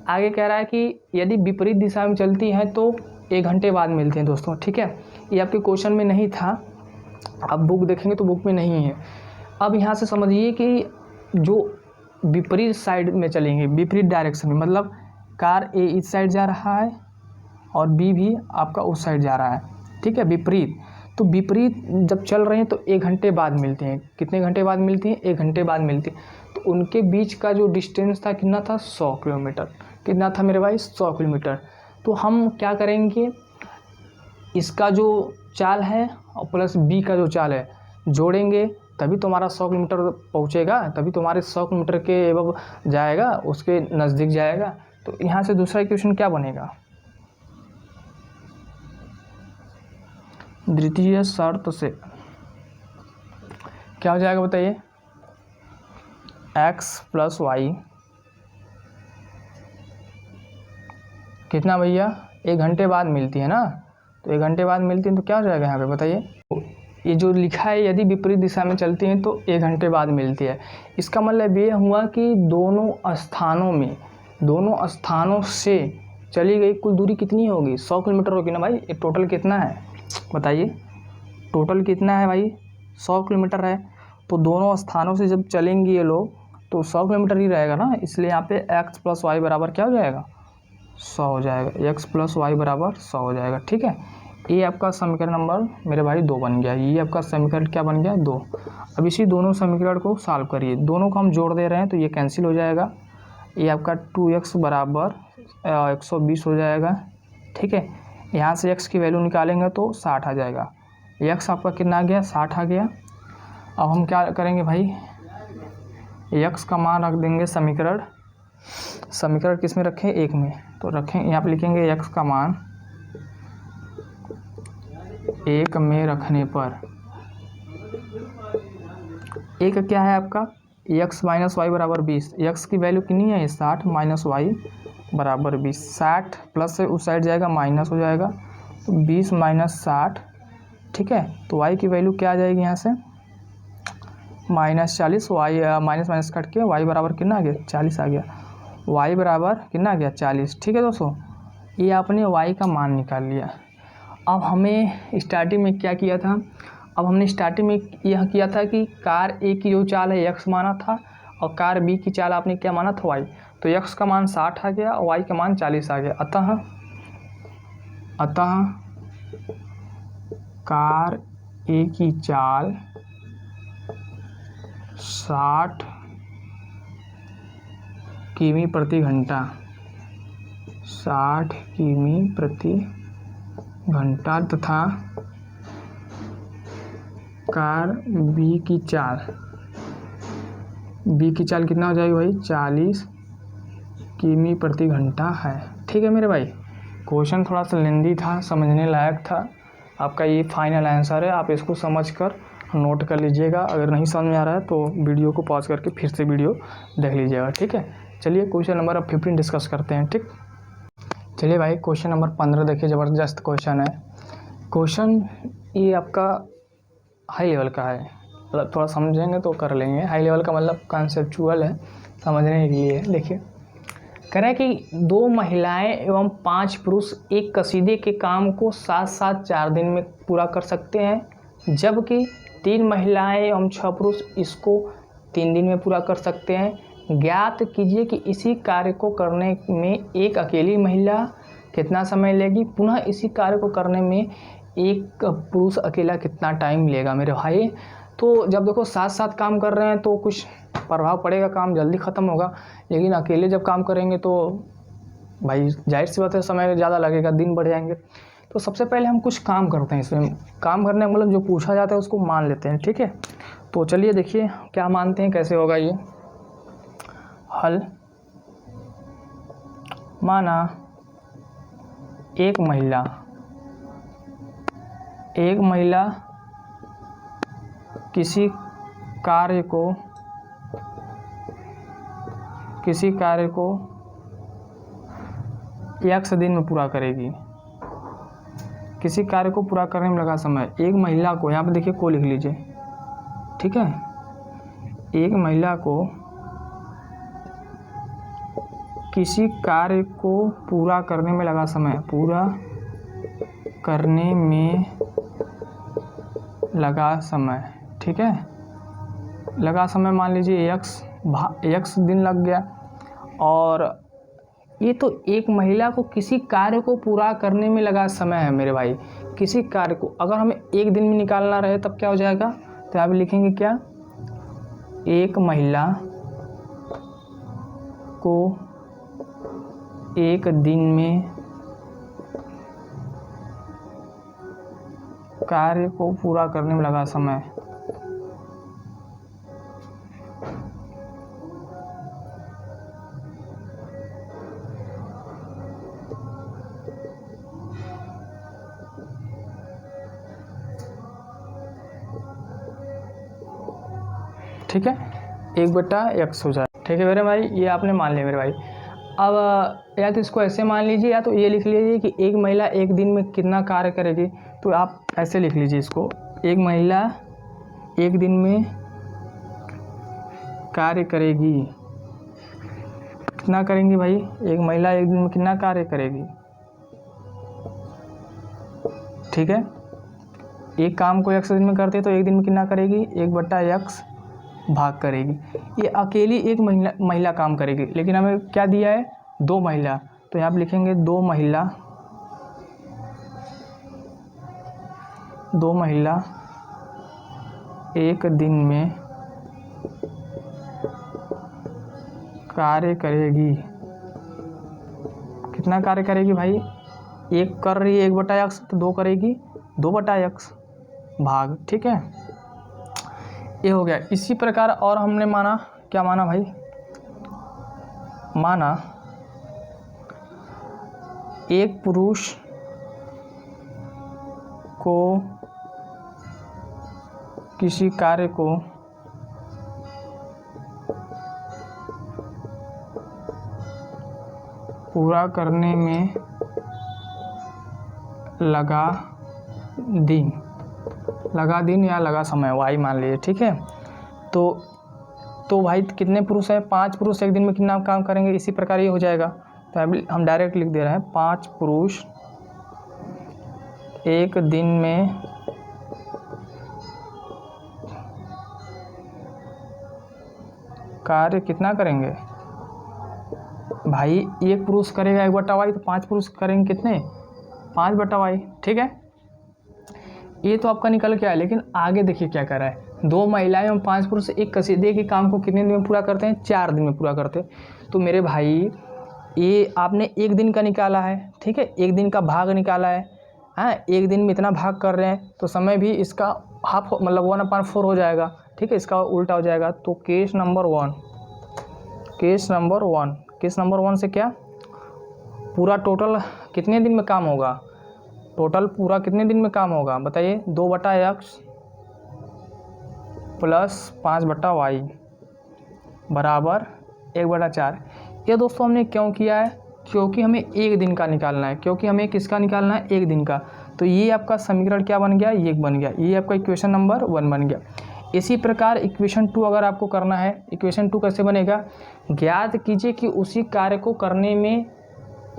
आगे कह रहा है कि यदि विपरीत दिशा में चलती हैं तो 1 घंटे बाद मिलते हैं दोस्तों, ठीक है। ये आपके क्वेश्चन में नहीं था, अब बुक देखेंगे तो बुक में नहीं है। अब यहाँ से समझिए कि जो विपरीत साइड में चलेंगे, विपरीत डायरेक्शन में, मतलब कार ए इस साइड जा रहा है और बी भी आपका उस साइड जा रहा है, ठीक है, विपरीत। तो विपरीत जब चल रहे हैं तो 1 घंटे बाद मिलते हैं। कितने घंटे बाद मिलती हैं? 1 घंटे बाद मिलती है। तो उनके बीच का जो डिस्टेंस था कितना था? 100 किलोमीटर। कितना था मेरे भाई? 100 किलोमीटर। तो हम क्या करेंगे, इसका जो चाल है और प्लस बी का जो चाल है जोड़ेंगे, तभी तुम्हारा 100 किलोमीटर पहुँचेगा, तभी तुम्हारे 100 किलोमीटर के एबव जाएगा, उसके नज़दीक जाएगा। तो यहाँ से दूसरा इक्वेशन क्या बनेगा? द्वितीय शर्त से क्या हो जाएगा बताइए? x प्लस वाई कितना भैया? 1 घंटे बाद मिलती है ना, तो 1 घंटे बाद मिलती है तो क्या हो जाएगा यहाँ पे बताइए? ये जो लिखा है, यदि विपरीत दिशा में चलती हैं तो 1 घंटे बाद मिलती है। इसका मतलब ये हुआ कि दोनों स्थानों से चली गई कुल दूरी कितनी होगी? 100 किलोमीटर होगी ना भाई। ये टोटल कितना है बताइए? टोटल कितना है भाई? 100 किलोमीटर है। तो दोनों स्थानों से जब चलेंगे ये लोग तो 100 किलोमीटर ही रहेगा ना, इसलिए यहाँ पे x प्लस वाई बराबर क्या हो जाएगा, 100 हो जाएगा। x प्लस वाई बराबर 100 हो जाएगा। ठीक है, ये आपका समीकरण नंबर मेरे भाई 2 बन गया। ये आपका समीकरण क्या बन गया, 2। अब इसी दोनों समीकरण को सॉल्व करिए, दोनों को हम जोड़ दे रहे हैं तो ये कैंसिल हो जाएगा। ये आपका 2x बराबर 120 हो जाएगा। ठीक है, यहाँ से x की वैल्यू निकालेंगे तो 60 आ जाएगा। x आपका कितना आ गया, 60 आ गया। अब हम क्या करेंगे भाई, x का मान रख देंगे समीकरण किस में रखें, 1 में, तो रखें यहाँ पे लिखेंगे x का मान 1 में रखने पर 1 क्या है आपका, x माइनस वाई बराबर 20। x की वैल्यू कितनी है, 60 माइनस वाई बराबर 20। 60 प्लस से उस साइड जाएगा माइनस हो जाएगा, तो 20 माइनस 60। ठीक है, तो y की वैल्यू क्या आ जाएगी यहाँ से, -40। वाई माइनस माइनस कट के y बराबर कितना आ गया, 40 आ गया। y बराबर कितना आ गया, 40। ठीक है दोस्तों, ये आपने y का मान निकाल लिया। अब हमें स्टार्टिंग में क्या किया था, अब हमने स्टार्टिंग में यह किया था कि कार ए की जो चाल है x माना था और कार बी की चाल आपने क्या माना था, y। तो x का मान 60 आ गया और y का मान 40 आ गया। अतः कार ए की चाल 60 किमी प्रति घंटा, 60 किमी प्रति घंटा, तथा कार बी की चाल कितना हो जाएगी भाई, 40 किमी प्रति घंटा है। ठीक है मेरे भाई, क्वेश्चन थोड़ा सा लेंदी था, समझने लायक था। आपका ये फाइनल आंसर है, आप इसको समझकर नोट कर लीजिएगा। अगर नहीं समझ में आ रहा है तो वीडियो को पॉज करके फिर से वीडियो देख लीजिएगा। ठीक है, चलिए क्वेश्चन नंबर अब 15 डिस्कस करते हैं। ठीक, चलिए भाई क्वेश्चन नंबर 15 देखिए, ज़बरदस्त क्वेश्चन है। क्वेश्चन ये आपका हाई लेवल का है, मतलब थोड़ा समझेंगे तो कर लेंगे। हाई लेवल का मतलब कॉन्सेप्चुअल है, समझने के लिए। देखिए, कह रहा है कि 2 महिलाएं एवं 5 पुरुष एक कसीदे के काम को साथ साथ 4 दिन में पूरा कर सकते हैं, जबकि 3 महिलाएं एवं 6 पुरुष इसको 3 दिन में पूरा कर सकते हैं। ज्ञात कीजिए कि इसी कार्य को करने में एक अकेली महिला कितना समय लेगी, पुनः इसी कार्य को करने में एक पुरुष अकेला कितना टाइम लेगा। मेरे भाई, तो जब देखो साथ साथ काम कर रहे हैं तो कुछ प्रभाव पड़ेगा, काम जल्दी ख़त्म होगा, लेकिन अकेले जब काम करेंगे तो भाई जाहिर सी बात है समय ज़्यादा लगेगा, दिन बढ़ जाएंगे। तो सबसे पहले हम कुछ काम करते हैं, इसमें काम करने मतलब जो पूछा जाता है उसको मान लेते हैं। ठीक है, तो चलिए देखिए क्या मानते हैं, कैसे होगा ये हल। माना एक महिला किसी कार्य को x दिन में पूरा करेगी। किसी कार्य को पूरा करने में लगा समय, एक महिला को, यहाँ पे देखिए को लिख लीजिए। ठीक है, एक महिला को किसी कार्य को पूरा करने में लगा समय, पूरा करने में लगा समय। ठीक है, लगा समय मान लीजिए x दिन लग गया। और ये तो एक महिला को किसी कार्य को पूरा करने में लगा समय है मेरे भाई। किसी कार्य को अगर हमें एक दिन में निकालना रहे तब क्या हो जाएगा, तो यहाँ पे लिखेंगे क्या, एक महिला को एक दिन में कार्य को पूरा करने में लगा समय। ठीक है, 1/x हो जाए। ठीक है मेरे भाई, ये आपने मान लिया मेरे भाई। अब या तो इसको ऐसे मान लीजिए, या तो ये लिख लीजिए कि एक महिला एक दिन में कितना कार्य करेगी। तो आप ऐसे लिख लीजिए इसको, एक महिला एक दिन में कार्य करेगी। कितना करेंगी भाई, एक महिला एक दिन में कितना कार्य करेगी। ठीक है, एक काम को x दिन में करते तो एक दिन में कितना करेगी, 1/x भाग करेगी। ये अकेली एक महिला काम करेगी, लेकिन हमें क्या दिया है, 2 महिला, तो यहाँ पे लिखेंगे 2 महिला एक दिन में कार्य करेगी। कितना कार्य करेगी भाई, 1 कर रही है 1/x, तो 2 करेगी 2/x भाग, ठीक है, ये हो गया। इसी प्रकार और हमने माना, क्या माना भाई, माना एक पुरुष को किसी कार्य को पूरा करने में लगा दिन या लगा समय, वाई मान लीजिए, ठीक है। तो भाई कितने पुरुष हैं, 5 पुरुष एक दिन में कितना काम करेंगे, इसी प्रकार ये हो जाएगा। तो अभी हम डायरेक्ट लिख दे रहे हैं, 5 पुरुष एक दिन में कार्य कितना करेंगे भाई, 1 पुरुष करेगा 1/y, तो 5 पुरुष करेंगे कितने, 5/y, ठीक है। ये तो आपका निकल के आया, लेकिन आगे देखिए क्या कर रहा है, 2 महिलाएं और 5 पुरुष एक कसीदे के काम को कितने दिन में पूरा करते हैं, 4 दिन में पूरा करते हैं। तो मेरे भाई ये आपने 1 दिन का निकाला है, ठीक है, 1 दिन का भाग निकाला है, हाँ, 1 दिन में इतना भाग कर रहे हैं, तो समय भी इसका हाफ मतलब 1/4 हो जाएगा, ठीक है, इसका उल्टा हो जाएगा। तो केस नंबर वन से क्या, पूरा टोटल कितने दिन में काम होगा, टोटल पूरा कितने दिन में काम होगा बताइए, 2/x प्लस 5/y बराबर 1/4। ये दोस्तों हमने क्यों किया है, क्योंकि हमें 1 दिन का निकालना है, क्योंकि हमें किसका निकालना है, 1 दिन का। तो ये आपका समीकरण क्या बन गया, ये बन गया, ये आपका इक्वेशन नंबर 1 बन गया। इसी प्रकार इक्वेशन 2 अगर आपको करना है, इक्वेशन 2 कैसे बनेगा, ज्ञात कीजिए कि उसी कार्य को करने में,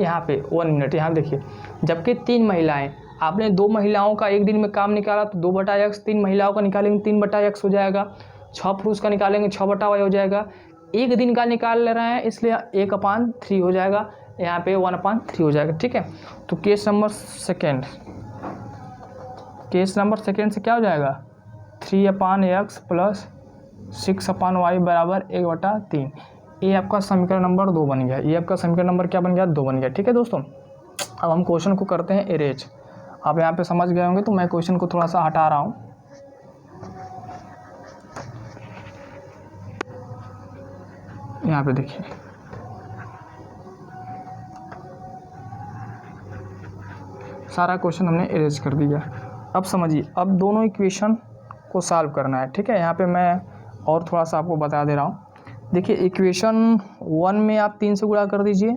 यहाँ पे 1 मिनट, यहाँ देखिए, जबकि 3 महिलाएं, आपने 2 महिलाओं का 1 दिन में काम निकाला, तो 2/x, 3 महिलाओं का निकालेंगे 3/x हो जाएगा, 6 पुरुष का निकालेंगे 6/y हो जाएगा। 1 दिन का निकाल ले रहे हैं, इसलिए 1/3 हो जाएगा, यहाँ पे 1/3 हो जाएगा, ठीक है। तो केस नंबर सेकेंड से क्या हो जाएगा, 3/x प्लस 6/y बराबर 1/3। ये आपका समीकरण नंबर 2 बन गया, ये आपका समीकरण नंबर क्या बन गया, 2 बन गया, ठीक है दोस्तों। अब हम क्वेश्चन को करते हैं अरेंज। आप यहाँ पे समझ गए होंगे, तो मैं क्वेश्चन को थोड़ा सा हटा रहा हूँ। यहाँ पे देखिए, सारा क्वेश्चन हमने अरेंज कर दिया। अब समझिए, अब दोनों इक्वेशन को सॉल्व करना है, ठीक है। यहाँ पे मैं और थोड़ा सा आपको बता दे रहा हूँ। देखिए इक्वेशन 1 में आप 3 से गुणा कर दीजिए,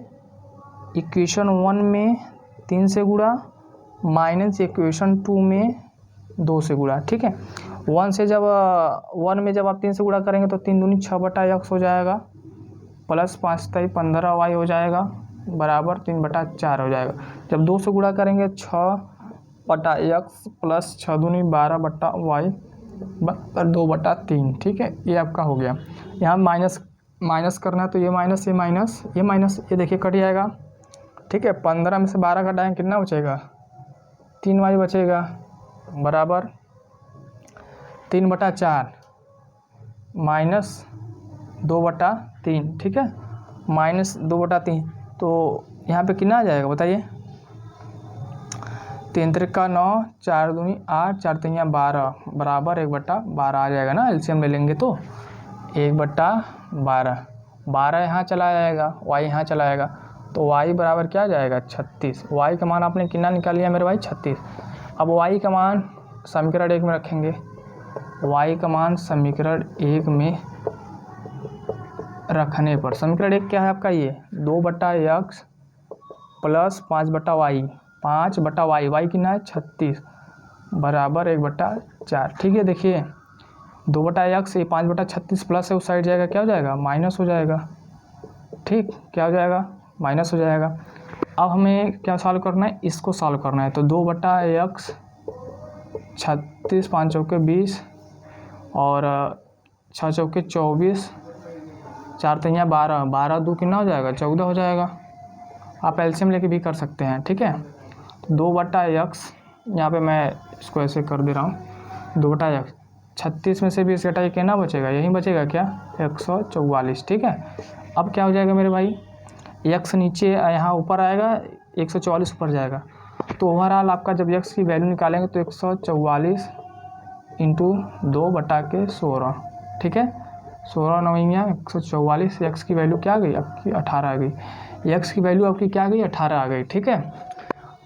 इक्वेशन 1 में 3 से गुणा, माइनस इक्वेशन 2 में 2 से गुणा, ठीक है। 1 में जब आप 3 से गुणा करेंगे तो 3 दूनी 6/x हो जाएगा, प्लस 5 3 15y हो जाएगा, बराबर 3/4 हो जाएगा। जब 2 से गुणा करेंगे 6/x प्लस 6 दूनी 12/y बराबर 2/3, ठीक है, ये आपका हो गया। यहाँ माइनस करना है, तो ये माइनस ये देखिए कट जाएगा, ठीक है। 15 में से 12 घटाएंगे कितना बचेगा, 3y बचेगा, बराबर 3/4 माइनस 2/3, ठीक है, माइनस 2/3। तो यहाँ पे कितना आ जाएगा बताइए, 3 त्रिका 9, 4 दूनी 8, 4 तिया 12 बराबर 1/12 आ जाएगा ना। एलसीएम ले लेंगे तो 1/12, 12 यहाँ चला जाएगा, y यहाँ चला जाएगा, तो y बराबर क्या आ जाएगा 36। y का मान आपने कितना निकाल लिया मेरे भाई, 36। अब y का मान समीकरण 1 में रखेंगे, y का मान समीकरण 1 में रखने पर, समीकरण 1 क्या है आपका, ये 2/x plus 5/y, 5/y, y कितना है 36 बराबर 1/4, ठीक है। देखिए 2/x, ये 5/36 प्लस है, उस साइड जाएगा, क्या हो जाएगा, माइनस हो जाएगा, ठीक, क्या हो जाएगा, माइनस हो जाएगा। अब हमें क्या सॉल्व करना है, इसको सॉल्व करना है। तो 2/x 36 5 चौके 20 और 6 चौके 24, 4 तिया 12, 12 2 कितना हो जाएगा 14 हो जाएगा। आप एलसीएम लेके भी कर सकते हैं, ठीक है। 2/x, यहाँ पे मैं इसको ऐसे कर दे रहा हूँ, 2/x 36 में से 20 घटाइए कितना बचेगा, यही बचेगा क्या 144, ठीक है। अब क्या हो जाएगा मेरे भाई, x नीचे यहाँ ऊपर आएगा, 144 ऊपर जाएगा, तो ओवरऑल आपका जब x की वैल्यू निकालेंगे तो 144 इंटू 2/16, ठीक है। 16 9 144, x की वैल्यू क्या आ गई आपकी 18 आ गई, x की वैल्यू आपकी क्या आ गई 18 आ गई, ठीक है।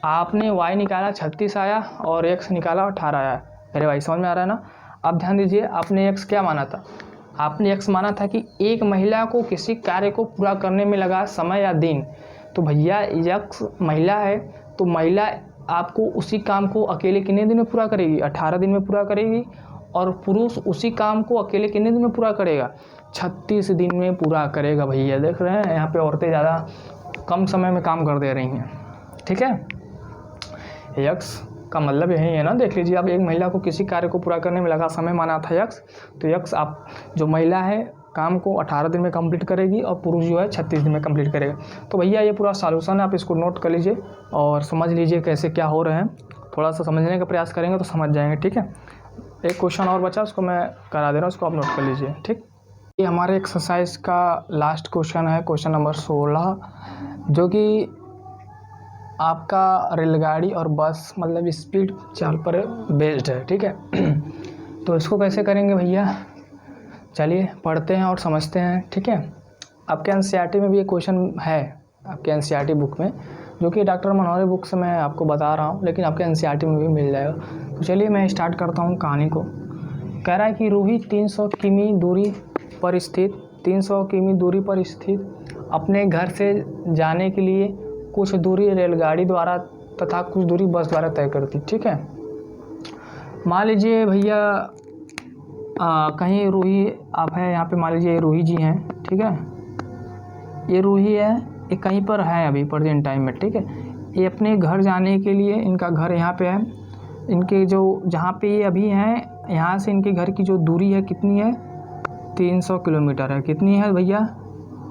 आपने y निकाला 36 आया और x निकाला 18 आया, मेरे भाई समझ में आ रहा है ना। अब ध्यान दीजिए, आपने x क्या माना था, आपने x माना था कि एक महिला को किसी कार्य को पूरा करने में लगा समय या दिन। तो भैया x महिला है, तो महिला आपको उसी काम को अकेले कितने दिन में पूरा करेगी, 18 दिन में पूरा करेगी। और पुरुष उसी काम को अकेले कितने दिन में पूरा करेगा, 36 दिन में पूरा करेगा। भैया देख रहे हैं यहाँ पे औरतें ज़्यादा कम समय में काम कर दे रही हैं, ठीक है। x का मतलब यही है ना, देख लीजिए आप, एक महिला को किसी कार्य को पूरा करने में लगा समय माना था x, तो x आप जो महिला है काम को 18 दिन में कंप्लीट करेगी और पुरुष जो है 36 दिन में कंप्लीट करेगा। तो भैया ये पूरा सॉल्यूशन है, आप इसको नोट कर लीजिए और समझ लीजिए कैसे क्या हो रहे हैं, थोड़ा सा समझने का प्रयास करेंगे तो समझ जाएंगे, ठीक है। एक क्वेश्चन और बचा, उसको मैं करा दे रहा हूँ, उसको आप नोट कर लीजिए, ठीक। ये हमारे एक्सरसाइज का लास्ट क्वेश्चन है, क्वेश्चन नंबर 16, जो कि आपका रेलगाड़ी और बस मतलब स्पीड चाल पर बेस्ड है, ठीक है। तो इसको कैसे करेंगे भैया, चलिए पढ़ते हैं और समझते हैं, ठीक है। आपके एनसीईआरटी में भी ये क्वेश्चन है, आपके एनसीईआरटी बुक में, जो कि डॉक्टर मनोहरी बुक से मैं आपको बता रहा हूँ, लेकिन आपके एनसीईआरटी में भी मिल जाएगा। तो चलिए मैं स्टार्ट करता हूँ कहानी को। कह रहा है कि रूही 300 किमी दूरी पर स्थित 300 किमी दूरी पर स्थित अपने घर से जाने के लिए कुछ दूरी रेलगाड़ी द्वारा तथा कुछ दूरी बस द्वारा तय करती, ठीक है। मान लीजिए भैया कहीं रूही आप है यहाँ पे, मान लीजिए ये रूही जी हैं, ठीक है। ये रूही है, ये कहीं पर है अभी प्रेजेंट टाइम में, ठीक है। ये अपने घर जाने के लिए, इनका घर यहाँ पे है, इनके जो जहाँ पे ये अभी हैं, यहाँ से इनके घर की जो दूरी है कितनी है 300 किलोमीटर है। कितनी है भैया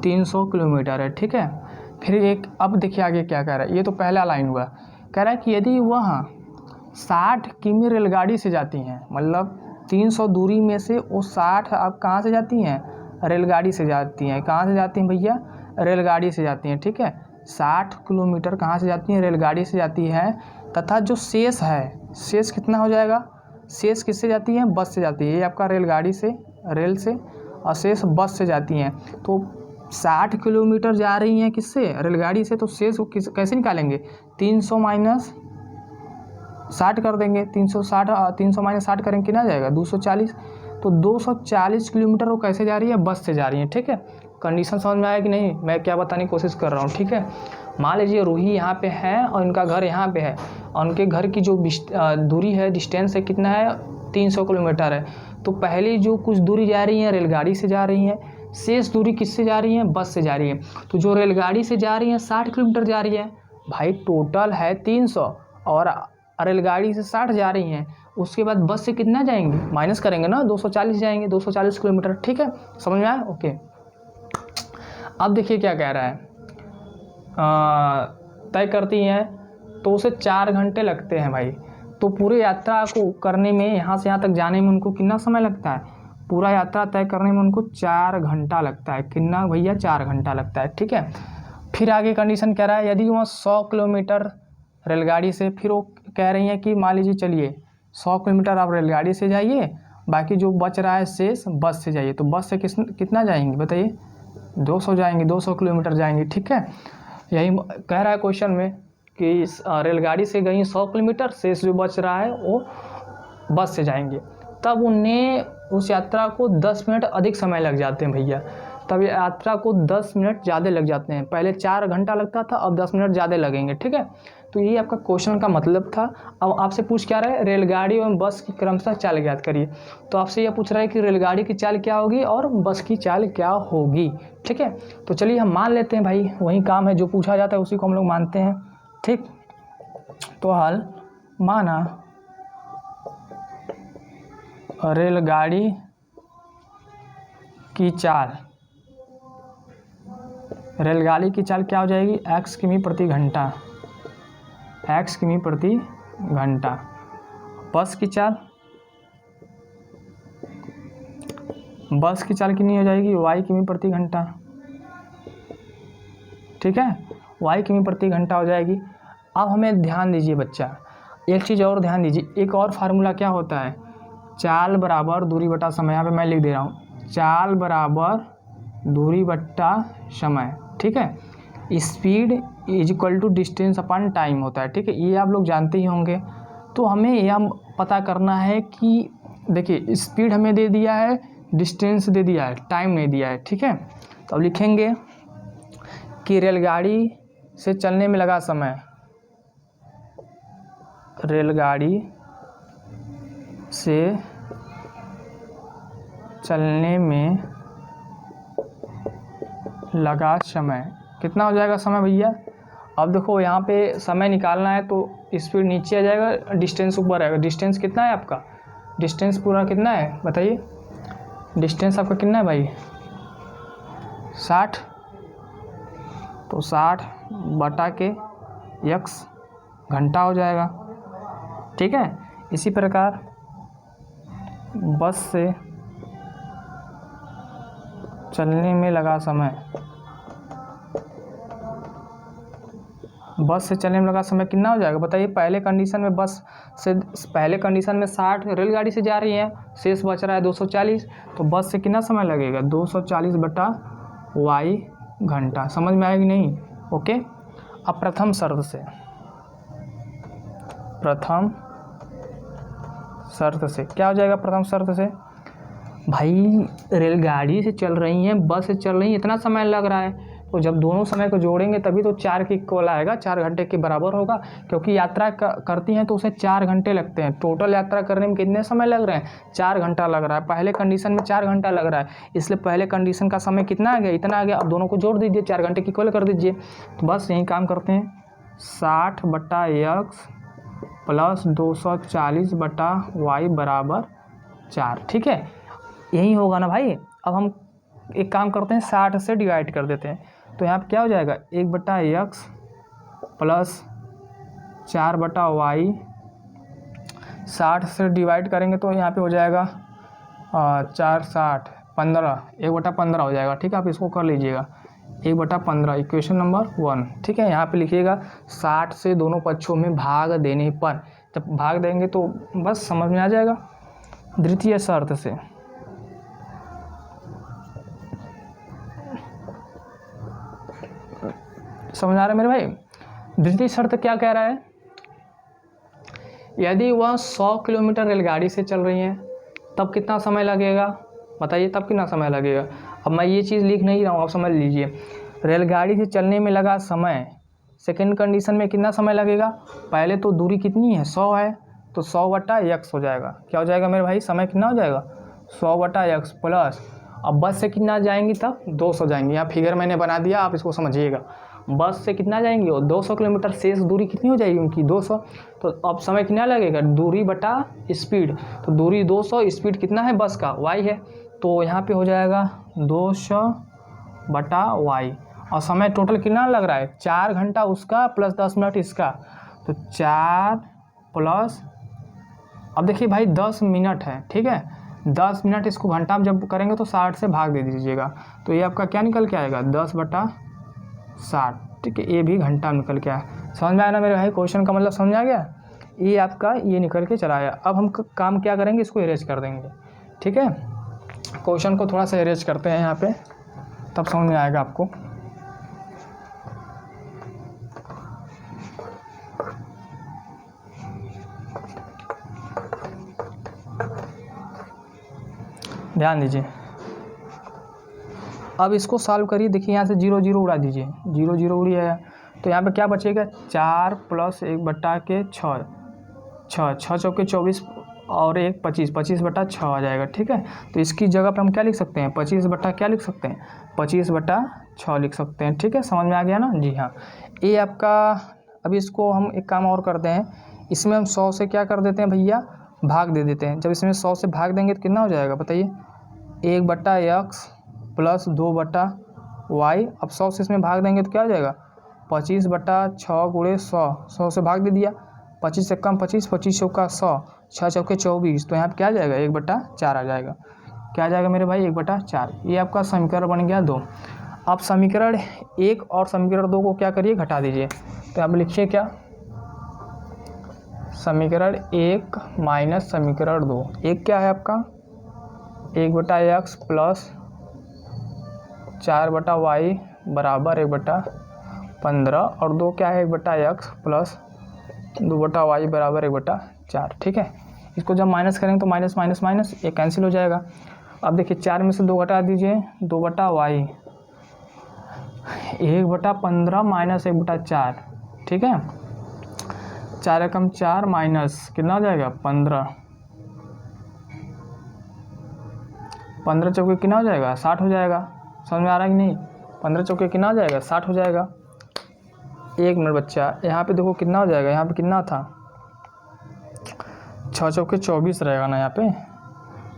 300 किलोमीटर है, ठीक है। फिर एक अब देखिए आगे क्या कह रहा है, ये तो पहला लाइन हुआ। कह रहा है कि यदि वह 60 किमी रेलगाड़ी से जाती हैं, मतलब 300 दूरी में से वो 60 आप कहाँ से जाती हैं, रेलगाड़ी से जाती हैं। कहाँ से जाती हैं भैया, रेलगाड़ी से जाती हैं, ठीक है। 60 किलोमीटर कहाँ से जाती हैं, रेलगाड़ी से जाती है। तथा जो शेष है, शेष कितना हो जाएगा, शेष किससे जाती है, बस से जाती है। ये आपका रेलगाड़ी से, रेल से, और शेष बस से जाती हैं। तो 60 किलोमीटर जा रही हैं किससे, रेलगाड़ी से, तो शेष कैसे निकालेंगे, 300 माइनस 60 कर देंगे, 300 माइनस 60 करेंगे कितना जाएगा 240। तो 240 किलोमीटर वो कैसे जा रही है, बस से जा रही है, ठीक है। कंडीशन समझ में आया कि नहीं, मैं क्या बताने की कोशिश कर रहा हूँ, ठीक है। मान लीजिए रूही यहाँ पे है और इनका घर यहाँ पे है, और उनके घर की जो दूरी है, डिस्टेंस है कितना है 300 किलोमीटर है। तो पहले जो कुछ दूरी जा रही है रेलगाड़ी से जा रही है, शेष दूरी किससे जा रही है, बस से जा रही है। तो जो रेलगाड़ी से जा रही है 60 किलोमीटर जा रही है भाई, टोटल है 300 और रेलगाड़ी से 60 जा रही हैं, उसके बाद बस से कितना जाएंगे, माइनस करेंगे ना, 240 जाएंगे, 240 किलोमीटर, ठीक है। समझ में आया, ओके। अब देखिए क्या कह रहा है, तय करती हैं तो उसे 4 घंटे लगते हैं भाई। तो पूरे यात्रा को करने में, यहाँ से यहाँ तक जाने में उनको कितना समय लगता है, पूरा यात्रा तय करने में उनको 4 घंटा लगता है। कितना भैया 4 घंटा लगता है, ठीक है। फिर आगे कंडीशन कह रहा है, यदि वहाँ 100 किलोमीटर रेलगाड़ी से, फिर वो कह रही हैं कि मान लीजिए चलिए 100 किलोमीटर आप रेलगाड़ी से जाइए, बाकी जो बच रहा है शेष बस से जाइए। तो बस से कितना जाएंगे बताइए, 200 जाएंगे, 200 किलोमीटर जाएंगे, ठीक है। यही कह रहा है क्वेश्चन में कि रेलगाड़ी से गई 100 किलोमीटर, शेष जो बच रहा है वो बस से जाएंगे। तब उन्हें उस यात्रा को 10 मिनट अधिक समय लग जाते हैं भैया। तब यात्रा को 10 मिनट ज़्यादा लग जाते हैं, पहले 4 घंटा लगता था, अब 10 मिनट ज़्यादा लगेंगे, ठीक है। तो ये आपका क्वेश्चन का मतलब था। अब आपसे पूछ क्या रहा है, रेलगाड़ी और बस की क्रमशः चाल ज्ञात करिए। तो आपसे यह पूछ रहा है कि रेलगाड़ी की चाल क्या होगी और बस की चाल क्या होगी, ठीक है। तो चलिए हम मान लेते हैं भाई, वही काम है, जो पूछा जाता है उसी को हम लोग मानते हैं, ठीक। तो हाल माना रेलगाड़ी की चाल, रेलगाड़ी की चाल क्या हो जाएगी, x किमी प्रति घंटा, x किमी प्रति घंटा। बस की चाल, बस की चाल कितनी हो जाएगी, y किमी प्रति घंटा, ठीक है, y किमी प्रति घंटा हो जाएगी। अब हमें ध्यान दीजिए बच्चा, एक चीज़ और ध्यान दीजिए, एक और फार्मूला क्या होता है, चाल बराबर दूरी बटा समय। यहाँ पे मैं लिख दे रहा हूँ, चाल बराबर दूरी बटा समय, ठीक है। Speed is equal to distance upon time होता है, ठीक है, ये आप लोग जानते ही होंगे। तो हमें यह पता करना है कि देखिए स्पीड हमें दे दिया है, डिस्टेंस दे दिया है, टाइम नहीं दिया है, ठीक है। तो अब लिखेंगे कि रेलगाड़ी से चलने में लगा समय, रेलगाड़ी से चलने में लगा समय कितना हो जाएगा समय भैया। अब देखो यहाँ पे समय निकालना है तो स्पीड नीचे आ जाएगा, डिस्टेंस ऊपर आएगा। डिस्टेंस कितना है आपका, डिस्टेंस पूरा कितना है बताइए, डिस्टेंस आपका कितना है भाई, 60। तो 60 बटा के x घंटा हो जाएगा, ठीक है। इसी प्रकार बस से चलने में लगा समय, बस से चलने में लगा समय कितना हो जाएगा बताइए। पहले कंडीशन में बस से, पहले कंडीशन में 60 रेलगाड़ी से जा रही है, शेष बच रहा है 240, तो बस से कितना समय लगेगा, 240 बटा y घंटा। समझ में आएगी नहीं, ओके। अब प्रथम शर्त से, प्रथम शर्त से क्या हो जाएगा, प्रथम शर्त से भाई रेलगाड़ी से चल रही हैं, बस से चल रही हैं, इतना समय लग रहा है, तो जब दोनों समय को जोड़ेंगे तभी तो 4 के इक्वल आएगा, 4 घंटे के बराबर होगा। क्योंकि यात्रा करती हैं तो उसे 4 घंटे लगते हैं, टोटल यात्रा करने में कितने समय लग रहे हैं, 4 घंटा लग रहा है। पहले कंडीशन में 4 घंटा लग रहा है, इसलिए पहले कंडीशन का समय कितना आ गया, इतना आ गया। अब दोनों को जोड़ दीजिए, 4 घंटे की इक्वल कर दीजिए। तो बस यही काम करते हैं, 60 बटा x प्लस 240 बटा y बराबर 4, ठीक है, यही होगा ना भाई। अब हम एक काम करते हैं, 60 से डिवाइड कर देते हैं, तो यहाँ पे क्या हो जाएगा, 1 बटा x प्लस 4 बटा y, 60 से डिवाइड करेंगे तो यहाँ पे हो जाएगा 4 60 15, 1 बटा 15 हो जाएगा, ठीक है। आप इसको कर लीजिएगा, 1 बटा 15 इक्वेशन नंबर 1, ठीक है। यहाँ पे लिखिएगा 60 से दोनों पक्षों में भाग देने पर, जब भाग देंगे तो बस समझ में आ जाएगा। द्वितीय शर्त से, समझ आ रहा है मेरे भाई। द्वितीय शर्त क्या कह रहा है, यदि वह 100 किलोमीटर रेलगाड़ी से चल रही है तब कितना समय लगेगा बताइए, तब कितना समय लगेगा। अब मैं ये चीज़ लिख नहीं रहा हूँ, आप समझ लीजिए। रेलगाड़ी से चलने में लगा समय, सेकेंड कंडीशन में कितना समय लगेगा, पहले तो दूरी कितनी है, 100 है, तो 100 बटा x हो जाएगा। क्या हो जाएगा मेरे भाई, समय कितना हो जाएगा, 100 बटा x प्लस, अब बस से कितना जाएंगी तब 200 जाएंगी। यहाँ फिगर मैंने बना दिया, आप इसको समझिएगा। बस से कितना जाएंगी, और 200 किलोमीटर, शेष दूरी कितनी हो जाएगी उनकी 200। तो अब समय कितना लगेगा, दूरी बटा स्पीड, तो दूरी 200, स्पीड कितना है बस का, y है, तो यहाँ पे हो जाएगा 200 बटा y, और समय टोटल कितना लग रहा है, 4 घंटा उसका प्लस 10 मिनट इसका, तो 4 प्लस, अब देखिए भाई 10 मिनट है, ठीक है, 10 मिनट, इसको घंटा में जब करेंगे तो 60 से भाग दे दीजिएगा, तो ये आपका क्या निकल के आएगा, 10 बटा 60, ठीक है, ये भी घंटा निकल के आया। समझ में आया ना मेरे भाई, क्वेश्चन का मतलब समझ आ गया, ये आपका ये निकल के चला आया। अब हम काम क्या करेंगे, इसको इरेज कर देंगे, ठीक है। क्वेश्चन को थोड़ा सा इरेज करते हैं यहाँ पे, तब समझ में आएगा आपको। ध्यान दीजिए, अब इसको सॉल्व करिए। देखिए यहाँ से 0 0 उड़ा दीजिए, 0 0 उड़ी है, तो यहाँ पे क्या बचेगा, 4 प्लस 1 बटा के 6, 6 चौके 24 और 1 25, 25 बटा 6 आ जाएगा, ठीक है। तो इसकी जगह पे हम क्या लिख सकते हैं, 25 बटा क्या लिख सकते हैं, 25 बटा 6 लिख सकते हैं, ठीक है। समझ में आ गया ना, जी हाँ। ये आपका, अभी इसको हम एक काम और करते हैं, इसमें हम 100 से क्या कर देते हैं भैया, भाग दे देते हैं। जब इसमें 100 से भाग देंगे तो कितना हो जाएगा बताइए, 1 बटा x प्लस 2/y। अब 100 से इसमें भाग देंगे तो क्या हो जाएगा 25/6 गुणे 100, 100 से भाग दे दिया, 25 से कम 25, 25 चौका 100, 6 चौके 24, तो यहाँ पे क्या आ जाएगा 1/4 आ जाएगा। क्या आ जाएगा मेरे भाई 1/4। ये आपका समीकरण बन गया 2। अब समीकरण 1 और समीकरण 2 को क्या करिए घटा दीजिए, तो आप लिखिए क्या समीकरण 1 माइनस समीकरण 2। एक क्या है आपका 1/x प्लस 4/y बराबर 1/15 और 2 क्या है 1/x प्लस 2/y बराबर 1/4। ठीक है, इसको जब माइनस करेंगे तो माइनस माइनस माइनस ये कैंसिल हो जाएगा। अब देखिए 4 में से 2 घटा दीजिए, 2/y 1/15 माइनस 1/4। ठीक है, 4 कम 4 माइनस कितना हो जाएगा 15, 15 चौके कितना हो जाएगा 60 हो जाएगा। समझ में आ रहा है कि नहीं, 15 चौके कितना हो जाएगा 60 हो जाएगा। 1 मिनट बच्चा, यहाँ पे देखो कितना हो जाएगा, यहाँ पे कितना था 6 चौके 24 रहेगा ना यहाँ पे,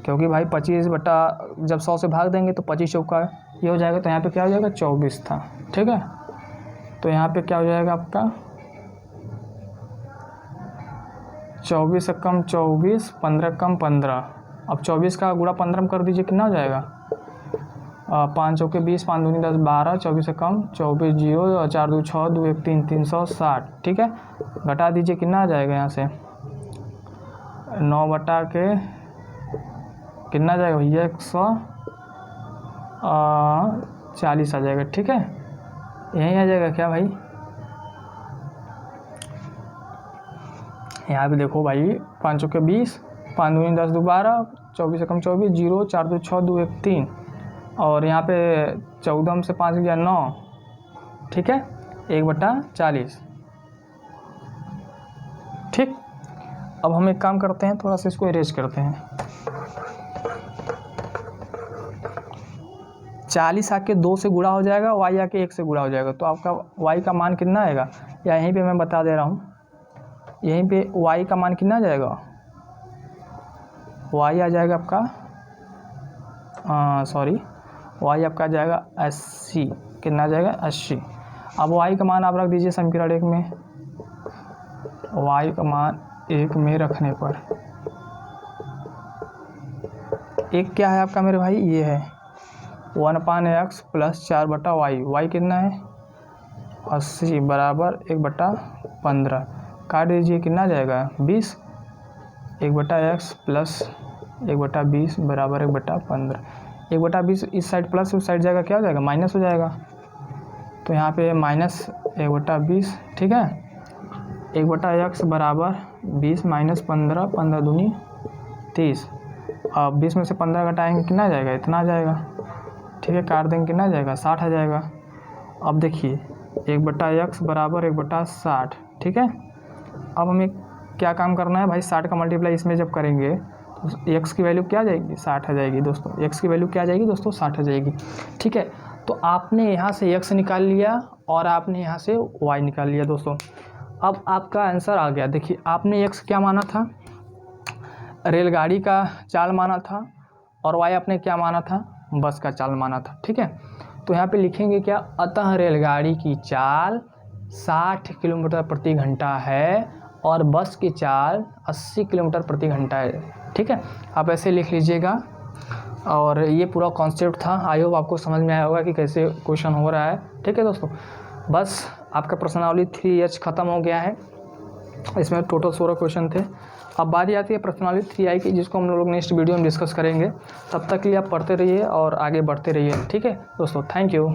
क्योंकि भाई 25 बटा जब 100 से भाग देंगे तो 25 चौका ये हो जाएगा, तो यहाँ पे क्या हो जाएगा 24 था। ठीक है, तो यहाँ पे क्या हो जाएगा आपका 24 से कम 24, 15 कम 15। अब 24 का गुणा 15 में कर दीजिए, कितना हो जाएगा 5 चौके 20, 5 दूनी 10, 12, 24 से कम 24, 0, 4 2 6, 2 1 3, 360। ठीक है, घटा दीजिए कितना आ जाएगा यहाँ से 9 बटा के कितना जाएगा भैया 140 आ जाएगा। ठीक है, यहीं आ जाएगा क्या भाई, यहाँ पे देखो भाई 5 चौके 20, 5 दूनी 10, 2 12, 24 से कम 24, 0, 4 2 6, 2 1 3 और यहाँ पे 14 में से 5 गया 9। ठीक है, 1/40। ठीक, अब हम एक काम करते हैं, थोड़ा सा इसको इरेज करते हैं। 40 आके 2 से गुणा हो जाएगा, y आके 1 से गुणा हो जाएगा, तो आपका y का मान कितना आएगा, या यहीं पे मैं बता दे रहा हूँ, यहीं पे y का मान कितना आ जाएगा, y आ जाएगा आपका y आपका आ जाएगा 80। कितना आ जाएगा 80। अब y का मान आप रख दीजिए समीकरण 1 में, y का मान 1 में रखने पर एक क्या है आपका मेरे भाई, ये है 1/x प्लस 4/y। y कितना है 80 बराबर 1/15। काट दीजिए कितना जाएगा 20, 1/x प्लस 1/20 बराबर 1/15। 1/20 इस साइड प्लस उस साइड जाएगा, क्या हो जाएगा माइनस हो जाएगा, तो यहाँ पे माइनस 1/20। ठीक है, 1/x बराबर 20 माइनस 15, 15 दूनी 30। अब 20 में से 15 घटाएंगे कितना आ जाएगा, इतना आ जाएगा। ठीक है, काट देंगे कितना आ जाएगा 60 आ जाएगा। अब देखिए 1/x बराबर 1/60। ठीक है, अब हमें क्या काम करना है भाई, 60 का मल्टीप्लाई इसमें जब करेंगे तो x की वैल्यू क्या आ जाएगी 60 आ जाएगी दोस्तों, x की वैल्यू क्या आ जाएगी दोस्तों 60 आ जाएगी। ठीक है, तो आपने यहाँ से x निकाल लिया और आपने यहाँ से y निकाल लिया दोस्तों। अब आपका आंसर आ गया। देखिए आपने x क्या माना था, रेलगाड़ी का चाल माना था, और y आपने क्या माना था, बस का चाल माना था। ठीक है, तो यहाँ पे लिखेंगे क्या, अतः रेलगाड़ी की चाल 60 किलोमीटर प्रति घंटा है और बस की चाल 80 किलोमीटर प्रति घंटा है। ठीक है, आप ऐसे लिख लीजिएगा। और ये पूरा कॉन्सेप्ट था, आई होप आपको समझ में आया होगा कि कैसे क्वेश्चन हो रहा है। ठीक है दोस्तों, बस आपका प्रश्नावली 3H ख़त्म हो गया है। इसमें टोटल 16 क्वेश्चन थे। अब बारी आती है प्रश्नावली 3I की, जिसको हम लोग नेक्स्ट वीडियो में डिस्कस करेंगे। तब तक के लिए आप पढ़ते रहिए और आगे बढ़ते रहिए। ठीक है दोस्तों, थैंक यू।